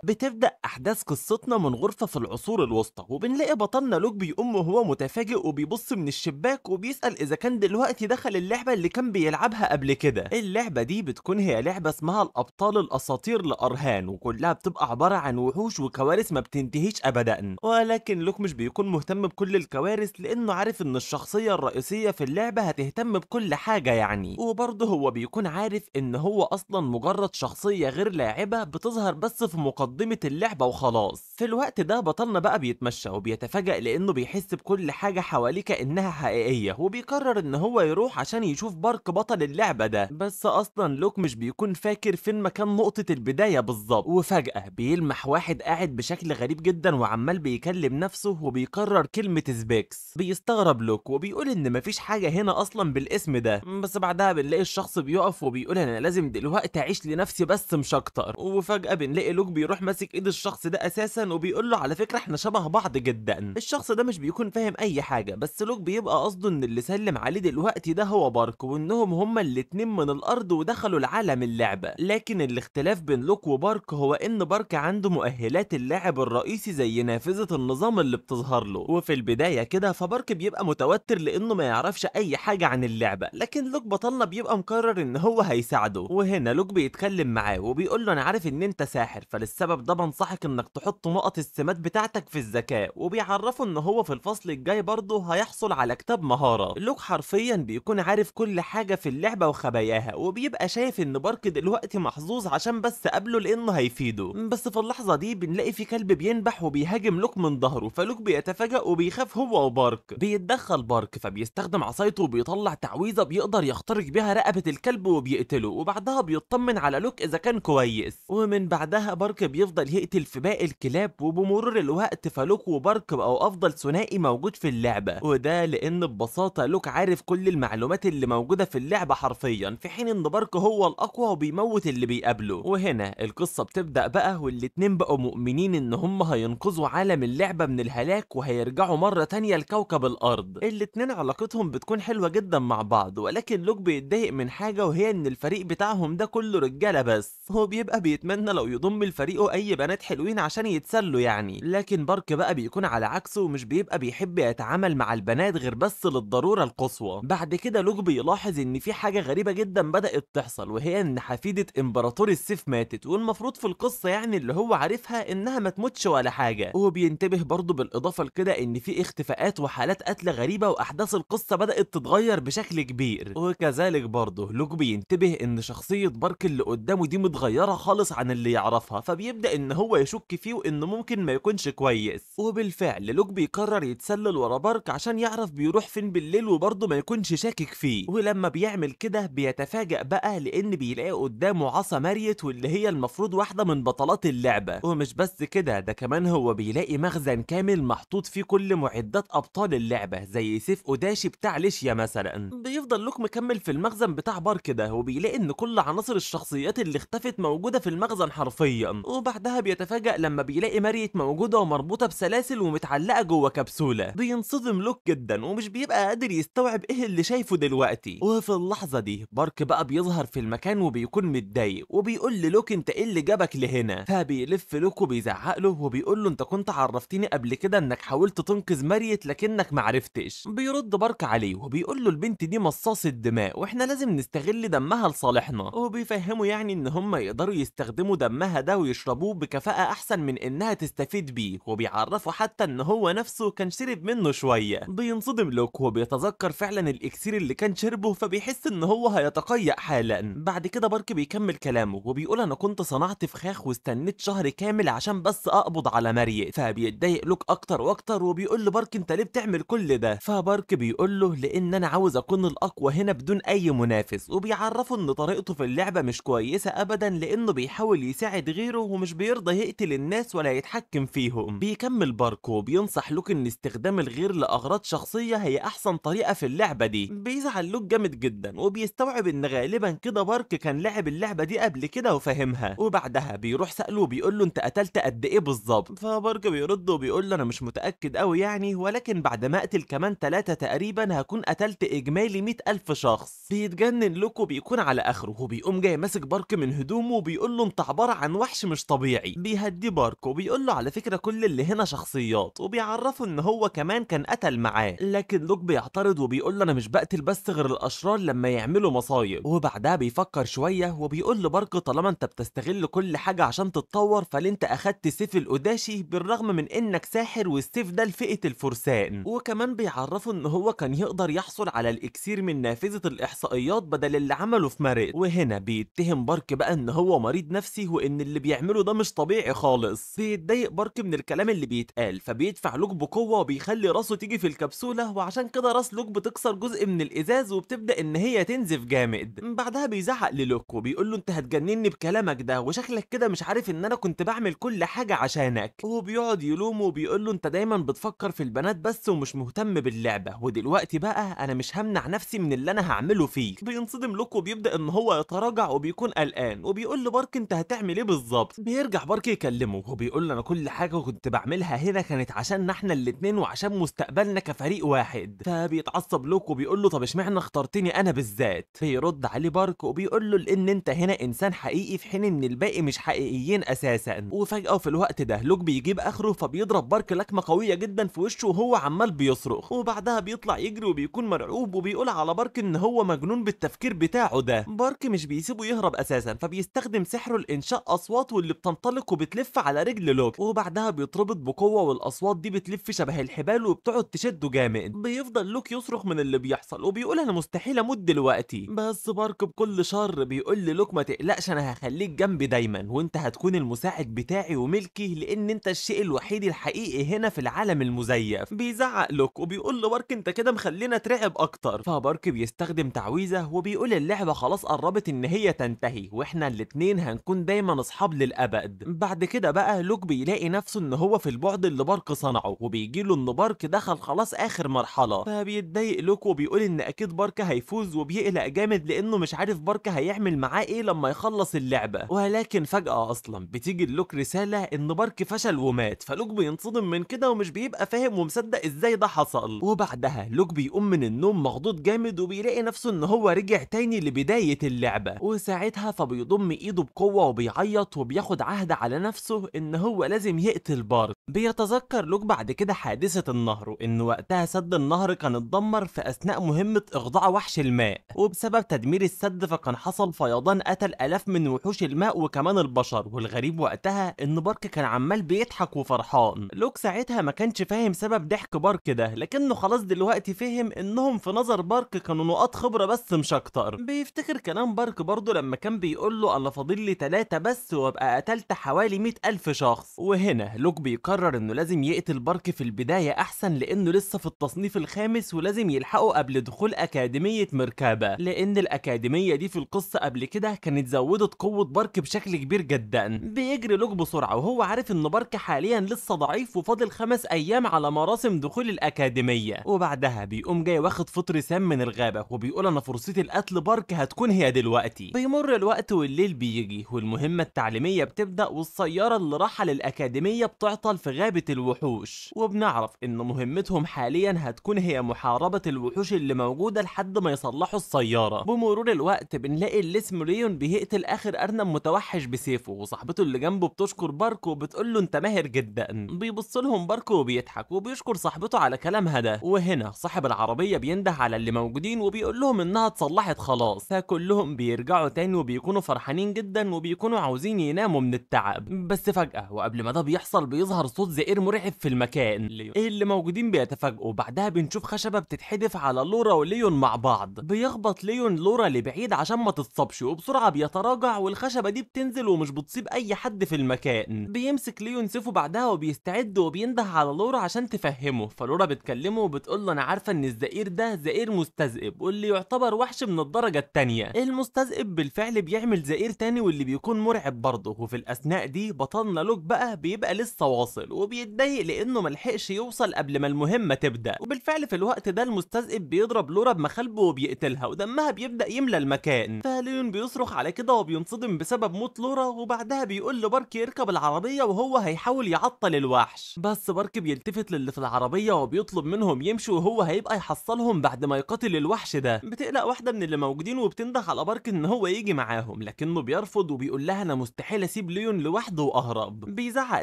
بتبدأ أحداث قصتنا من غرفة في العصور الوسطى، وبنلاقي بطلنا لوك بيقوم وهو متفاجئ وبيبص من الشباك وبيسأل إذا كان دلوقتي دخل اللعبة اللي كان بيلعبها قبل كده. اللعبة دي بتكون هي لعبة اسمها الأبطال الأساطير لأرهان، وكلها بتبقى عبارة عن وحوش وكوارث ما بتنتهيش أبدا. ولكن لوك مش بيكون مهتم بكل الكوارث لأنه عارف إن الشخصية الرئيسية في اللعبة هتهتم بكل حاجة يعني. وبرضه هو بيكون عارف إن هو أصلا مجرد شخصية غير لاعبة بتظهر بس في مقدمة اللعبة وخلاص. في الوقت ده بطلنا بقى بيتمشى وبيتفاجأ لأنه بيحس بكل حاجة حواليه كأنها حقيقية، وبيقرر إن هو يروح عشان يشوف بارك بطل اللعبة ده. بس أصلا لوك مش بيكون فاكر فين مكان نقطة البداية بالظبط. وفجأة بيلمح واحد قاعد بشكل غريب جدا وعمال بيكلم نفسه وبيكرر كلمة سبيكس. بيستغرب لوك وبيقول إن مفيش حاجة هنا أصلا بالاسم ده. بس بعدها بنلاقي الشخص بيقف وبيقول أنا لازم دلوقتي أعيش لنفسي بس مش أكتر. وفجأة بنلاقي لوك بيروح ماسك ايد الشخص ده اساسا وبيقول له على فكره احنا شبه بعض جدا. الشخص ده مش بيكون فاهم اي حاجه، بس لوك بيبقى قصده ان اللي سلم عليه دلوقتي ده هو بارك، وانهم هما الاتنين من الارض ودخلوا العالم اللعبه. لكن الاختلاف بين لوك وبارك هو ان بارك عنده مؤهلات اللاعب الرئيسي زي نافذه النظام اللي بتظهر له. وفي البدايه كده فبارك بيبقى متوتر لانه ما يعرفش اي حاجه عن اللعبه، لكن لوك بطلنا بيبقى مقرر ان هو هيساعده. وهنا لوك بيتكلم معاه وبيقول له انا عارف ان انت ساحر، فللسبب ده بنصحك انك تحط نقط السمات بتاعتك في الذكاء. وبيعرفه ان هو في الفصل الجاي برضه هيحصل على كتاب مهارة. لوك حرفيا بيكون عارف كل حاجة في اللعبة وخباياها، وبيبقى شايف ان بارك دلوقتي محظوظ عشان بس قابله لانه هيفيده. بس في اللحظة دي بنلاقي في كلب بينبح وبيهاجم لوك من ظهره، فلوك بيتفاجأ وبيخاف هو وبارك. بيتدخل بارك فبيستخدم عصايته وبيطلع تعويذة بيقدر يخترق بيها رقبة الكلب وبيقتله، وبعدها بيطمن على لوك اذا كان كويس. ومن بعدها بارك بيفضل يقتل في باقي الكلاب، وبمرور الوقت فلوك وبارك بقوا افضل ثنائي موجود في اللعبة. وده لان ببساطة لوك عارف كل المعلومات اللي موجودة في اللعبة حرفيا، في حين ان بارك هو الاقوى وبيموت اللي بيقابله. وهنا القصة بتبدأ بقى، والاتنين بقوا مؤمنين ان هم هينقذوا عالم اللعبة من الهلاك وهيرجعوا مرة تانية لكوكب الارض. الاتنين علاقتهم بتكون حلوة جدا مع بعض، ولكن لوك بيتضايق من حاجة، وهي ان الفريق بتاعهم ده كله رجالة بس. هو بيبقى بيتمنى لو يضم لفريقه اي بنات حلوين عشان يتسلوا يعني. لكن بارك بقى بيكون على عكسه ومش بيبقى بيحب يتعامل مع البنات غير بس للضرورة القصوى. بعد كده لوك بيلاحظ ان في حاجة غريبة جدا بدأت تحصل، وهي ان حفيدة امبراطور السيف ماتت، والمفروض في القصة يعني اللي هو عارفها انها ما تموتش ولا حاجة. وبينتبه برضه بالاضافة لكده ان في اختفاءات وحالات قتل غريبة، واحداث القصة بدأت تتغير بشكل كبير. وكذلك برضه لوك بينتبه ان شخصية بارك اللي قدامه دي متغيرة خالص عن اللي يعرفها، فبيبدأ ان هو يشك فيه وانه ممكن ما يكونش كويس. وبالفعل لوك بيقرر يتسلل ورا بارك عشان يعرف بيروح فين بالليل وبرضه ما يكونش شاكك فيه. ولما بيعمل كده بيتفاجأ بقى لان بيلاقي قدامه عصا ماريت، واللي هي المفروض واحدة من بطلات اللعبة. ومش بس كده، ده كمان هو بيلاقي مخزن كامل محطوط فيه كل معدات ابطال اللعبة زي سيف اوداشي بتاع ليشيا مثلا. بيفضل لوك مكمل في المخزن بتاع بارك ده، وبيلاقي ان كل عناصر الشخصيات اللي اختفت موجودة في المخزن حرفيا. وبعدها بيتفاجأ لما بيلاقي ماريت موجودة ومربوطة بسلاسل ومتعلقة جوه كبسولة. بينصدم لوك جدا ومش بيبقى قادر يستوعب ايه اللي شايفه دلوقتي. وفي اللحظة دي بارك بقى بيظهر في المكان وبيكون متضايق، وبيقول للوك انت ايه اللي جابك لهنا. فبيلف لوك وبيزعق له وبيقول له انت كنت عرفتني قبل كده انك حاولت تنقذ ماريت لكنك معرفتش. بيرد بارك عليه وبيقول له البنت دي مصاصة دماء واحنا لازم نستغل دمها لصالحنا. وبيفهموا يعني ان هم يقدروا يستخدموا دمها ده ويشربوه بكفاءة احسن من انها تستفيد بيه، وبيعرفوا حتى ان هو نفسه كان شرب منه شوية. بينصدم لوك وبيتذكر فعلا الاكسير اللي كان شربه، فبيحس ان هو هيتقيأ حالا. بعد كده بارك بيكمل كلامه وبيقول انا كنت صنعت فخاخ واستنيت شهر كامل عشان بس اقبض على ماريت. فبيتضايق لوك اكتر واكتر وبيقول لبارك انت ليه بتعمل كل ده. فبارك بيقول له لان انا عاوز اكون الاقوى هنا بدون اي منافس. وبيعرفه ان طريقته في اللعبة مش كويسة ابدا لانه بيحاول يساعد غيره ومش بيرضى يقتل الناس ولا يتحكم فيهم. بيكمل بارك وبينصح لوك ان استخدام الغير لاغراض شخصية هي احسن طريقة في اللعبة دي. بيزعل لوك جامد جدا وبيستوعب ان غالبا كده بارك كان لعب اللعبة دي قبل كده وفاهمها. وبعدها بيروح سأله وبيقول له انت قتلت قد ايه بالظبط. فبارك بيرد وبيقول له انا مش متأكد قوي يعني، ولكن بعد ما اقتل كمان 3 تقريبا هكون قتلت اجمالي 100,000 شخص. بيتجنن لوك وبيكون على اخره، وبيقوم جاي ماسك بارك من هدومه وبيقول له انت عبارة عن وحش مش طبيعي. بيهديه بارك وبيقول له على فكرة كل اللي هنا شخصيات، وبيعرفه ان هو كمان كان قتل معاه، لكن لوك بيعترض وبيقول له انا مش بقتل بس غير الاشرار لما يعملوا مصايب. وبعدها بيفكر شوية وبيقول لبارك طالما انت بتستغل كل حاجة عشان تتطور فليه انت اخدت سيف القداشي بالرغم من انك ساحر والسيف ده لفئة الفرسان. وكمان بيعرفه ان هو كان يقدر يحصل على الاكسير من نافذة الاحصائيات بدل اللي عمله في ماريت. وهنا بيتهم بارك بقى ان هو مريض نفسي وان اللي بيعمله ده مش طبيعي خالص. بيتضايق بارك من الكلام اللي بيتقال فبيدفع لوك بقوة وبيخلي راسه تيجي في الكبسولة، وعشان كده راس لوك بتكسر جزء من الازاز وبتبدأ ان هي تنزف جامد. بعدها بيزعق للوك وبيقول له انت هتجنني بكلامك ده، وشكلك كده مش عارف ان انا كنت بعمل كل حاجة عشانك. وبيقعد يلومه وبيقول له انت دايما بتفكر في البنات بس ومش مهتم باللعبة، ودلوقتي بقى انا مش همنع نفسي من اللي انا هعمله فيك. بينصدم لوك وبيبدأ ان هو يتراجع وبيكون قلقان وبيقول لبارك انت هتعمل ايه بالظبط. بيرجع بارك يكلمه وبيقول له انا كل حاجة كنت بعملها هنا كانت عشان احنا الاتنين وعشان مستقبلنا كفريق واحد. فبيتعصب لوك وبيقول له طب اشمعنى اخترتني انا بالذات. بيرد عليه بارك وبيقول له لان انت هنا انسان حقيقي في حين ان الباقي مش حقيقيين اساسا. وفجأة في الوقت ده لوك بيجيب اخره فبيضرب بارك لكمة قوية جدا في وشه وهو عمال بيصرخ، وبعدها بيطلع يجري وبيكون مرعوب وبيقول على بارك ان هو مجنون بالتفكير بتاعه ده. بارك مش بيسيبه يهرب اساسا فبيستخدم سحره لانشاء اصوات واللي بتنطلق وبتلف على رجل لوك، وبعدها بيتربط بقوة والاصوات دي بتلف شبه الحبال وبتقعد تشده جامد. بيفضل لوك يصرخ من اللي بيحصل وبيقول انا مستحيل اموت دلوقتي، بس بارك بكل شر بيقول للوك ما تقلقش انا هخليك جنبي دايما وانت هتكون المساعد بتاعي وملكي لان انت الشيء الوحيد الحقيقي هنا في العالم المزيف. بيزعق لوك وبيقول لبارك انت كده مخلينا اترعب اكتر. فبارك بيستخدم تعويذة وبيقول اللعبة خلاص قربت ان هي تنتهي واحنا الاتنين هنكون دايما اصحاب للابد. بعد كده بقى لوك بيلاقي نفسه ان هو في البعد اللي بارك صنعه وبيجيله ان بارك دخل خلاص اخر مرحلة. فبيتضايق لوك وبيقول ان اكيد بارك هيفوز وبيقلق جامد لانه مش عارف بارك هيعمل معاه ايه لما يخلص اللعبة. ولكن فجأة اصلا بتيجي لوك رسالة ان بارك فشل ومات، فلوك بينصدم من كده ومش بيبقى فاهم ومصدق ازاي ده حصل. وبعدها لوك بيقوم من النوم مخضوض جامد وبيلاقي نفسه ان هو رجع تاني لبداية اللعبة، وساعتها فبيضم ايده بقوة وبيعيط وبياخد عهد على نفسه ان هو لازم يقتل بارك. بيتذكر لوك بعد كده حادثة النهر وان وقتها سد النهر كان اتدمر في اثناء مهمة اخضاع وحش الماء، وبسبب تدمير السد فكان حصل فيضان قتل الاف من وحوش الماء وكمان البشر. والغريب وقتها ان بارك كان عمال بيضحك وفرحان. لوك ساعتها ما كانش فاهم سبب ضحك بارك ده، لكنه خلاص دلوقتي فهم انهم في نظر بارك كانوا نقاط خبرة بس مش اكتر. بيفتكر كلام بارك برضه لما كان بيقول له انا فاضل لي 3 بس وابقى قتلت حوالي 100,000 شخص. وهنا لوك بيقرر انه لازم يقتل بارك في البداية احسن لانه لسه في التصنيف الخامس ولازم يلحقه قبل دخول اكاديمية مركبة، لان الاكاديمية دي في القصة قبل كده كانت زودت قوة بارك بشكل كبير جدا. بيجري لوك بسرعة وهو عارف ان بارك حاليا لسه ضعيف وفاضل 5 ايام على مراسم دخول الاكاديمية. وبعدها بيقوم جاي واخد فطر سام من الغابة وبيقول انا فرصتي لقتل بارك هتكون هي دلوقتي. بيمر الوقت والليل بيجي والمهمة التعليمية بتبدأ والسيارة اللي رايحة للأكاديمية بتعطل في غابة الوحوش، وبنعرف إن مهمتهم حاليا هتكون هي محاربة الوحوش اللي موجودة لحد ما يصلحوا السيارة. بمرور الوقت بنلاقي اللي اسمه ليون بيقتل آخر أرنب متوحش بسيفه، وصاحبته اللي جنبه بتشكر بارك وبتقول له أنت ماهر جدا. بيبص لهم بارك وبيضحك وبيشكر صاحبته على كلامها ده. وهنا صاحب العربية بينده على اللي موجودين وبيقول لهم إنها اتصلحت خلاص، فكلهم بيرجعوا تاني وبيكونوا فرحانين جدا وبيكونوا عاوزين يناموا من التعب. بس فجأة وقبل ما ده بيحصل بيظهر صوت زئير مرعب في المكان. اللي موجودين بيتفاجئوا، بعدها بنشوف خشبة بتتحدف على لورا وليون مع بعض. بيخبط ليون لورا لبعيد عشان ما تتصابش وبسرعة بيتراجع والخشبة دي بتنزل ومش بتصيب أي حد في المكان. بيمسك ليون سيفه بعدها وبيستعد وبينده على لورا عشان تفهمه، فلورا بتكلمه وبتقول له أنا عارفة إن الزئير ده زئير مستذئب واللي يعتبر وحش من الدرجة التانية. المستذئب بالفعل بيعمل زئير تاني واللي بيكون مرعب برضه. وفي الأثناء دي بطلنا لوك بقى بيبقى لسه واصل وبيتضايق لأنه ملحقش يوصل قبل ما المهمة تبدأ. وبالفعل في الوقت ده المستذئب بيضرب لورا بمخالبه وبيقتلها ودمها بيبدأ يملى المكان. فليون بيصرخ على كده وبينصدم بسبب موت لورا، وبعدها بيقول لبارك يركب العربية وهو هيحاول يعطل الوحش. بس بارك بيلتفت للي في العربية وبيطلب منهم يمشوا وهو هيبقى يحصلهم بعد ما يقاتل الوحش ده. بتقلق واحدة من اللي موجودين وبتنده على بارك ان هو يجي معاهم، لكنه بيرفض وبيقول لها انا مستحيل اسيب سيب ليون لوحده وأهرب. بيزعق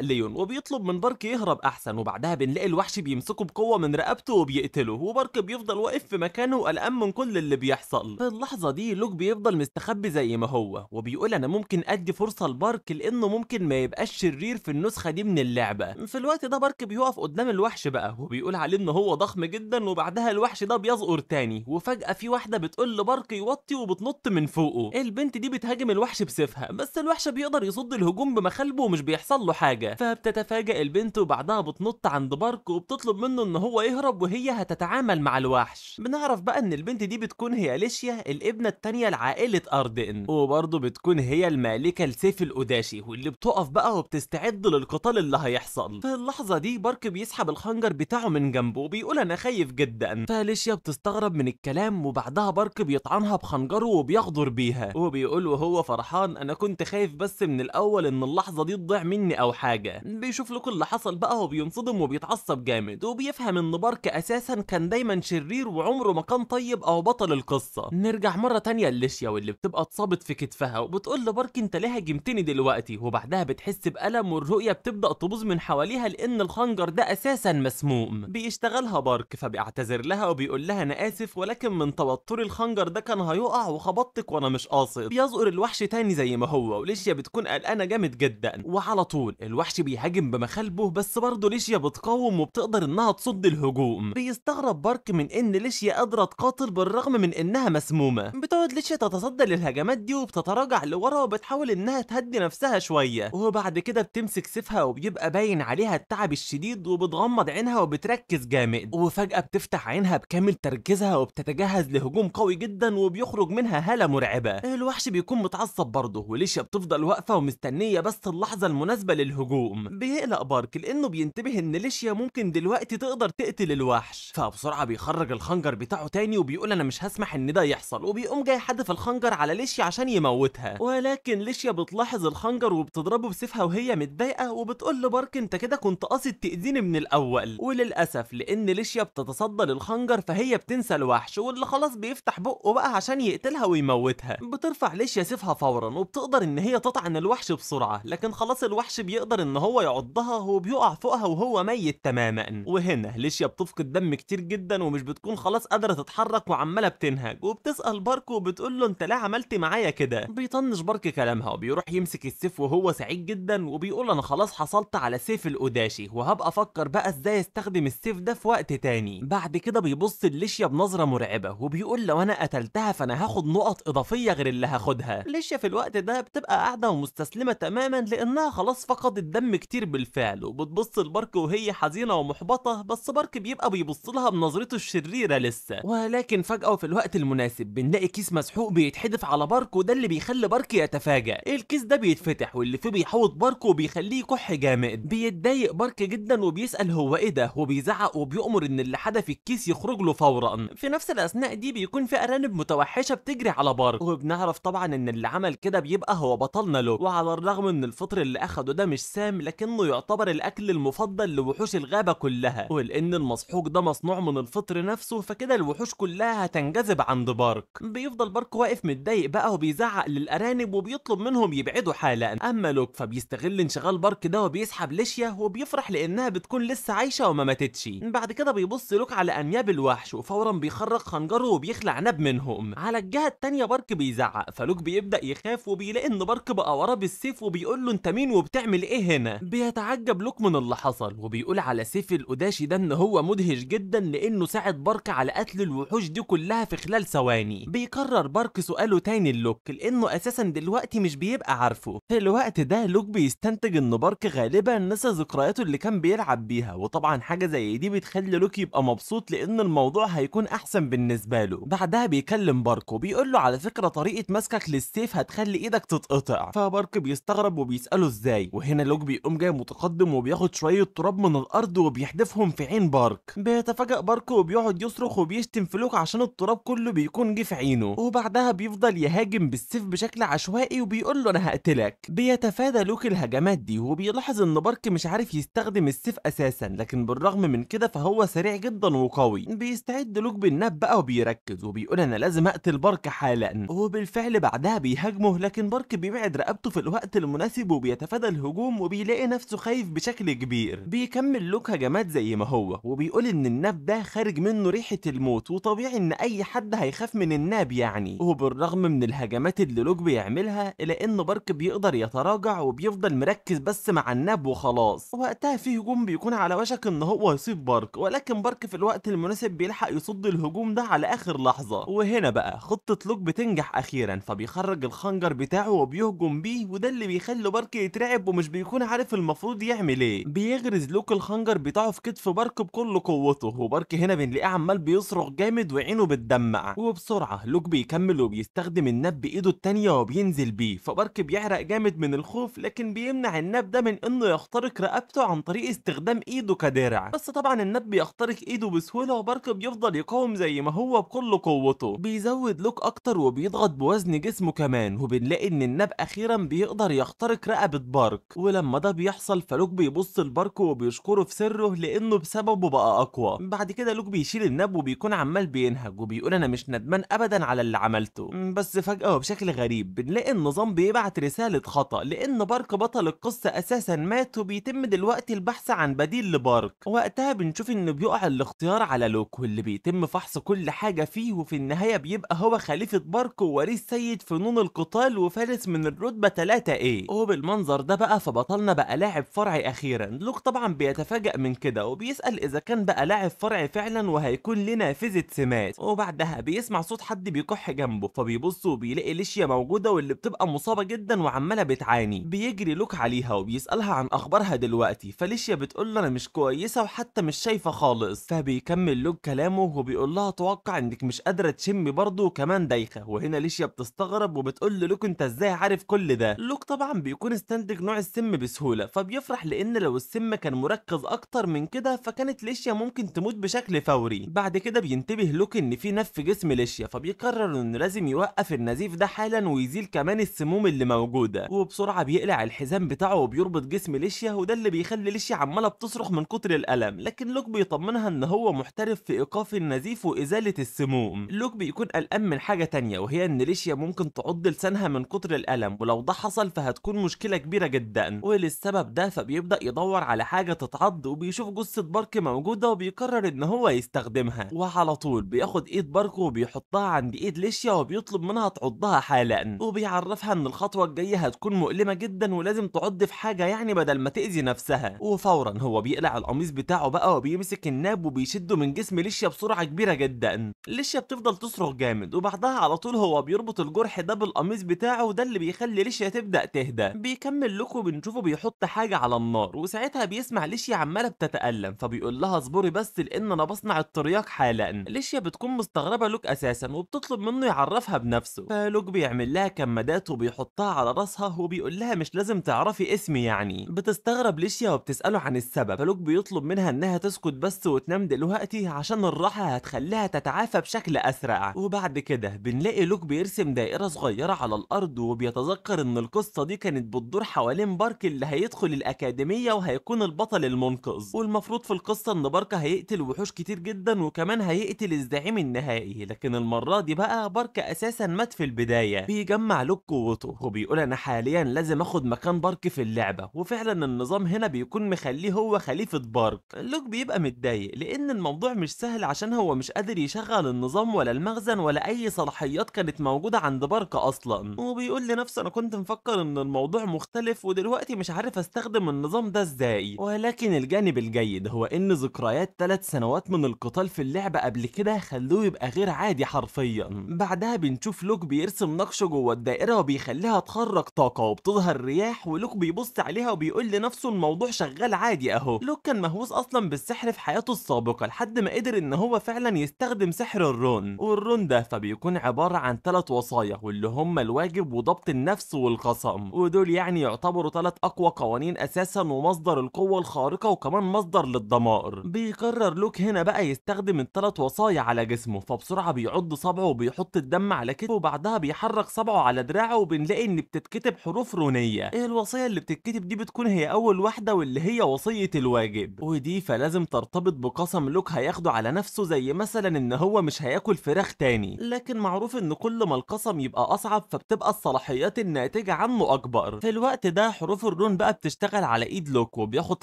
ليون وبيطلب من بارك يهرب أحسن، وبعدها بنلاقي الوحش بيمسكه بقوة من رقبته وبيقتله، وبارك بيفضل واقف في مكانه وقلقان من كل اللي بيحصل. في اللحظة دي لوك بيفضل مستخبي زي ما هو، وبيقول أنا ممكن أدي فرصة لبارك لأنه ممكن ما يبقاش شرير في النسخة دي من اللعبة. في الوقت ده بارك بيقف قدام الوحش بقى وبيقول عليه إن هو ضخم جدا، وبعدها الوحش ده بيصغر تاني، وفجأة في واحدة بتقول لبارك يوطي وبتنط من فوقه. البنت دي بتهاجم الوحش بسيفها، بس الوحش بيقدر يصد الهجوم بمخالبه ومش بيحصل له حاجة. فبتتفاجأ البنت وبعدها بتنط عند بارك وبتطلب منه إن هو يهرب وهي هتتعامل مع الوحش. بنعرف بقى إن البنت دي بتكون هي ليشيا الابنة التانية لعائلة أردن، وبرضه بتكون هي المالكة لسيف القداشي، واللي بتقف بقى وبتستعد للقتال اللي هيحصل. في اللحظة دي بارك بيسحب الخنجر بتاعه من جنبه وبيقول أنا خايف جدا. فليشيا بتستغرب من الكلام، وبعدها بارك بيطعنها بخنجره وبيغدر بيها، وبيقول وهو فرحان أنا كنت خايف بس من الأول إن اللحظة دي تضيع مني أو حاجة. بيشوف له كل اللي حصل بقى وبينصدم وبيتعصب جامد، وبيفهم إن بارك أساسا كان دايما شرير وعمره ما كان طيب أو بطل القصة. نرجع مرة تانية لليشيا واللي بتبقى اتصابت في كتفها، وبتقول لبارك انت ليه هاجمتني دلوقتي، وبعدها بتحس بألم والرؤية بتبدأ تبوظ من حواليها لأن الخنجر ده أساسا مسموم. بيشتغلها بارك فبيعتذر لها وبيقول لها أنا آسف، ولكن من توتري الخنجر ده كان هيقع وخبطتك وأنا مش قاصد. بيزقر الوحش تاني زي ما هو، وليشيا بتكون قلقانة جامد جدا، وعلى طول الوحش بيهاجم بمخالبه، بس برضه ليشيا بتقاوم وبتقدر انها تصد الهجوم. بيستغرب بارك من ان ليشيا قادرة تقاتل بالرغم من انها مسمومة. بتقعد ليشيا تتصدى للهجمات دي وبتتراجع لورا وبتحاول انها تهدي نفسها شوية، وبعد كده بتمسك سيفها وبيبقى باين عليها التعب الشديد، وبتغمض عينها وبتركز جامد، وفجأة بتفتح عينها بكامل تركيزها وبتتجهز لهجوم قوي جدا وبيخرج منها هالة مرعبة. الوحش بيكون متعصب برضه، وليشيا بتفضل واقفة ومستنية بس اللحظة المناسبة للهجوم. بيقلق بارك لانه بينتبه ان ليشيا ممكن دلوقتي تقدر تقتل الوحش، فبسرعة بيخرج الخنجر بتاعه تاني وبيقول انا مش هسمح ان ده يحصل، وبيقوم جاي حدف الخنجر على ليشيا عشان يموتها. ولكن ليشيا بتلاحظ الخنجر وبتضربه بسيفها وهي متضايقة، وبتقول لبارك انت كده كنت قاصد تأذيني من الاول. وللاسف لان ليشيا بتتصدى للخنجر فهي بتنسى الوحش واللي خلاص بيفتح بقه بقى عشان يقتلها ويموتها. بترفع ليشيا سيفها فورا وبتقدر ان هي تطعن الوحش بسرعة، لكن خلاص الوحش بيقدر ان هو يعضها وبيقع فوقها وهو ميت تماما. وهنا ليشيا بتفقد دم كتير جدا ومش بتكون خلاص قادرة تتحرك وعمالة بتنهج، وبتسأل بارك وبتقول له انت ليه عملت معايا كده. بيطنش بارك كلامها وبيروح يمسك السيف وهو سعيد جدا، وبيقول انا خلاص حصلت على سيف القداشي وهبقى افكر بقى ازاي استخدم السيف ده في وقت تاني. بعد كده بيبص لليشيا بنظرة مرعبة وبيقول لو انا قتلتها فانا هاخد نقط اضافية غير اللي هاخدها. ليشيا في الوقت ده بتبقى قاعدة ومستسلمة تماما لانها خلاص فقدت دم كتير بالفعل، وبتبص لبارك وهي حزينة ومحبطة، بس بارك بيبقى بيبص لها بنظرته الشريرة لسه. ولكن فجأة وفي الوقت المناسب بنلاقي كيس مسحوق بيتحدف على بارك، وده اللي بيخلي بارك يتفاجأ. الكيس ده بيتفتح واللي فيه بيحوط بارك وبيخليه يكح جامد. بيتضايق بارك جدا وبيسأل هو ايه ده، وبيزعق وبيأمر ان اللي حدف الكيس يخرج له فورا. في نفس الاثناء دي بيكون في ارانب متوحشة بتجري على بارك، وبنعرف طبعا ان اللي عمل كده بيبقى هو بطلنا له. وعلى الرغم ان الفطر اللي اخده ده مش سام، لكنه يعتبر الاكل المفضل لوحوش الغابة كلها، ولان المسحوق ده مصنوع من الفطر نفسه فكده الوحوش كلها هتنجذب عند بارك. بيفضل بارك واقف متضايق بقى وبيزعق للارانب وبيطلب منهم يبعدوا حالا. اما لوك فبيستغل انشغال بارك ده وبيسحب ليشيا وبيفرح لانها بتكون لسه عايشه وما ماتتش. بعد كده بيبص لوك على انياب الوحش وفورا بيخرج خنجره وبيخلع ناب منهم. على الجهه التانيه بارك بيزعق، فلوك بيبدا يخاف وبيلاقي ان بارك بقى وراه بالسيف وبيقول له انت مين وبتعمل ايه هنا. بيتعجب لوك من اللي حصل وبيقول على سيف القداشي ده ان هو مدهش جدا لانه ساعد بارك على قتل الوحوش دي كلها في خلال ثواني. بيكرر بارك سؤاله تاني للوك لانه اساسا دلوقتي مش بيبقى عارفه. في الوقت ده لوك بيستنتج ان بارك غالبا نسى ذكرياته اللي كان بيلعب بيها، وطبعا حاجه زي دي بتخلي لوك يبقى مبسوط لان الموضوع هيكون احسن بالنسبه له. بعدها بيكلم بارك وبيقول له على فكره طريقه مسكك للسيف هتخلي ايدك تتقطع. فبارك بيستغرب وبيساله ازاي، وهنا لوك بيقوم جاي متقدم وبياخد شويه تراب من الارض وبيحدفهم في عين بارك. بيتفاجئ بارك وبيقعد يصرخ وبيشتم في لوك عشان التراب كله بيكون جه في عينه، وبعدها بيفضل يهاجم بالسيف بشكل عشوائي وبيقول له انا هقتلك. بيتفادى لوك الهجمات دي وبيلاحظ ان بارك مش عارف يستخدم السيف اساسا، لكن بالرغم من كده فهو سريع جدا وقوي. بيستعد لوك بالناب بقى وبيركز وبيقول انا لازم اقتل بارك حالا، وبالفعل بعدها بيهاجمه، لكن بارك بيبعد رقبته في الوقت المناسب وبيتفادى الهجوم وبيلاقي نفسه خايف بشكل كبير. بيكمل لوك هجمات زي ما هو وبيقول ان الناب ده خارج منه ريحة الموت وطبيعي ان اي حد هيخاف من الناب يعني. وبالرغم من الهجمات اللي لوك بيعملها الا ان بارك بيقدر يتراجع وبيفضل مركز بس مع الناب وخلاص. وقتها في هجوم بيكون على وشك ان هو يصيب بارك، ولكن بارك في الوقت المناسب بيلحق يصد الهجوم ده على اخر لحظة. وهنا بقى خطة لوك بتنجح اخيرا، فبيخرج الخنجر بتاعه وبيهجم بيه، وده اللي بيخلي بارك يترعب ومش بيكون عارف المفروض يعمل ايه. بيغرز لوك الخنجر بتاعه في كتف بارك بكل قوته، وبارك هنا بنلاقيه عمال بيصرخ جامد وعينه بتدمع. وبسرعة لوك بيكمل وبيستخدم الناب بايده التانية وبينزل بيه، فبارك بيعرق جامد من الخوف، لكن بيمنع الناب ده من انه يخترق رقبته عن طريق استخدام ايده كدرع. بس طبعا الناب بيخترق ايده بسهولة وبارك بيفضل يقاوم زي ما هو بكل قوته. بيزود لوك اكتر وبيضغط بوزن جسمه كمان، وبنلاقي ان الناب اخيرا بيقدر يخترق رقبة بارك. ولما ده بيحصل فلوك بيبص لبارك وبيشكره في سره لانه بسببه بقى اقوى. بعد كده لوك بيشيل الناب وبيكون عمال بينهج وبيقول انا مش ندمان ابدا على اللي عملته. بس فجأة وبشكل غريب بنلاقي النظام بيبعت رسالة خطأ، لان بارك بطل القصة اساسا مات وبيتم دلوقتي البحث عن بديل لبارك. وقتها بنشوف انه بيقع الاختيار على لوك، واللي بيتم فحص كل حاجة فيه، وفي النهاية بيبقى هو خليفة بارك ووريث سيد فنون القتال وفارس من الرتبة 3A. وبالمنظر ده بقى فبطلنا بقى لاعب فرعي اخيرا. لوك طبعا بيتفاجأ من كده وبيسأل اذا كان بقى لاعب فرعي فعلا وهيكون ليه نافذة سمات. وبعدها بيسمع صوت حد بيكح جنبه، فبيبص وبيلاقي ليشيا موجودة واللي بتبقى مصابة جدا وعمالة بتعاني. بيجري لوك عليها وبيسألها عن اخبارها دلوقتي، فليشيا بتقول له انا مش كويسة وحتى مش شايفة خالص. فبيكمل لوك كلامه وبيقول لها اتوقع انك مش قادرة تشمي برضه وكمان دايخة. وهنا ليشيا بتستغرب وبتقول لوك انت ازاي عارف كل ده. لوك طبعا بيكون استنتج نوع السم بسهولة، فبيفرح لان لو السم كان مركز اكتر من كده فكانت ليشيا ممكن تموت بشكل فوري. بعد كده بينتبه لوك ان في نف في جسم ليشيا، فبيقرر انه لازم يوقف النزيف ده حالا ويزيل كمان السموم اللي موجودة. وبسرعة بيقلع الحزام بتاعه وبيربط جسم ليشيا، وده اللي بيخلي ليشيا عمالة بتصرخ من كتر الألم، لكن لوك بيطمنها ان هو محترف في ايقاف النزيف وازالة السموم. لوك بيكون قلقان من حاجة تانية، وهي ان ليشيا ممكن تعض لسانها من كتر الألم، ولو ده حصل فهتكون مشكلة كبيرة جدا. وللسبب ده فبيبدأ يدور على حاجة تتعض وبيشوف جثة بارك موجودة وبيقرر ان هو يستخدمها. وعلى طول بياخد ايد بارك وبيحطها عند ايد ليشيا وبيطلب منها تعضها حالا، وبيعرفها ان الخطوة الجاية هتكون مؤلمة جدا ولازم تعض في حاجة يعني بدل ما تأذي نفسها. وفورا هو بيقلع القميص بتاعه بقى وبيمسك الناب وبيشده من جسم ليشيا بسرعة كبيرة جدا. ليشيا بتفضل تصرخ جامد، وبعدها على طول هو بيربط الجرح ده بالقميص بتاعه، وده اللي بيخلي ليشيا تبدأ تهدى. بيكمل لوكو بنشوفه بيحط حاجة على النار، وساعتها بيسمع ليشيا عمالة بتتألم، فبيقول لها اصبري بس لان انا بصنع الترياق حالا. ليشيا بتكون مستغربة لوك اساسا وبتطلب منه يعرفها بنفسه، فلوك بيعمل لها كمادات وبيحطها على راسها وبيقول لها مش لازم تعرفي اسمي يعني. بتستغرب ليشيا وبتسأله عن السبب، فلوك بيطلب منها انها تسكت بس وتنام دلوقتي عشان الراحة هتخليها تتعافى بشكل اسرع. وبعد كده بنلاقي لوك بيرسم دائرة صغيرة على الارض وبيتذكر ان القصة دي كانت بتدور حوالين بارك اللي هيدخل الاكاديمية وهيكون البطل المنقذ. والمفروض في القصة ان بارك هيقتل وحوش كتير جدا وكمان هيقتل الزعيم النهائي، لكن المرة دي بقى بارك اساسا مات في البداية. بيجمع لوك قوته وبيقول انا حاليا لازم اخد مكان بارك في اللعبة، وفعلا النظام هنا بيكون مخليه هو خليفة بارك. لوك بيبقى متضايق لان الموضوع مش سهل عشان هو مش قادر يشغل النظام ولا المخزن ولا اي صلاحيات كانت موجودة عند بارك اصلا. وبيقول لنفسه انا كنت مفكر ان الموضوع مختلف ودلوقتي مش عارف استخدم النظام ده ازاي. ولكن الجانب الجيد هو ان ذكريات 3 سنوات من القتال في اللعبة قبل كده خلوه يبقى غير عادي حرفيا. بعدها بنشوف لوك بيرسم نقشه جوه الدائرة وبيخليها تخرج طاقة وبتظهر رياح، ولوك بيبص عليها وبيقول لنفسه الموضوع شغال عادي اهو. لوك كان مهووس اصلا بالسحر في حياته السابقة لحد ما قدر ان هو فعلا يستخدم سحر الرون. والرون ده فبيكون عبارة عن 3 وصايا، واللي هم الواجب وضبط النفس والقسم، ودول يعني يعتبروا 3 اقوى قوانين اساسا ومصدر القوة الخارقة وكمان مصدر للدمار. بيقرر لوك هنا بقى يستخدم ال3 وصايا على جسمه، فبسرعة بيعض صبعه وبيحط الدم على كتفه، وبعدها بيحرك صبعه على دراعه وبنلاقي ان بتتكتب حروف رونية. الوصية اللي بتتكتب دي بتكون هي اول واحدة واللي هي وصية الواجب، ودي فلازم ترتبط بقسم لوك هياخده على نفسه، زي مثلا ان هو مش هياكل فراخ تاني. لكن معروف ان كل ما القسم يبقى اصعب فبتبقى الصلاحيات الناتجة حاجة عنه أكبر. في الوقت ده حروف الرون بقى بتشتغل على إيد لوك، وبياخد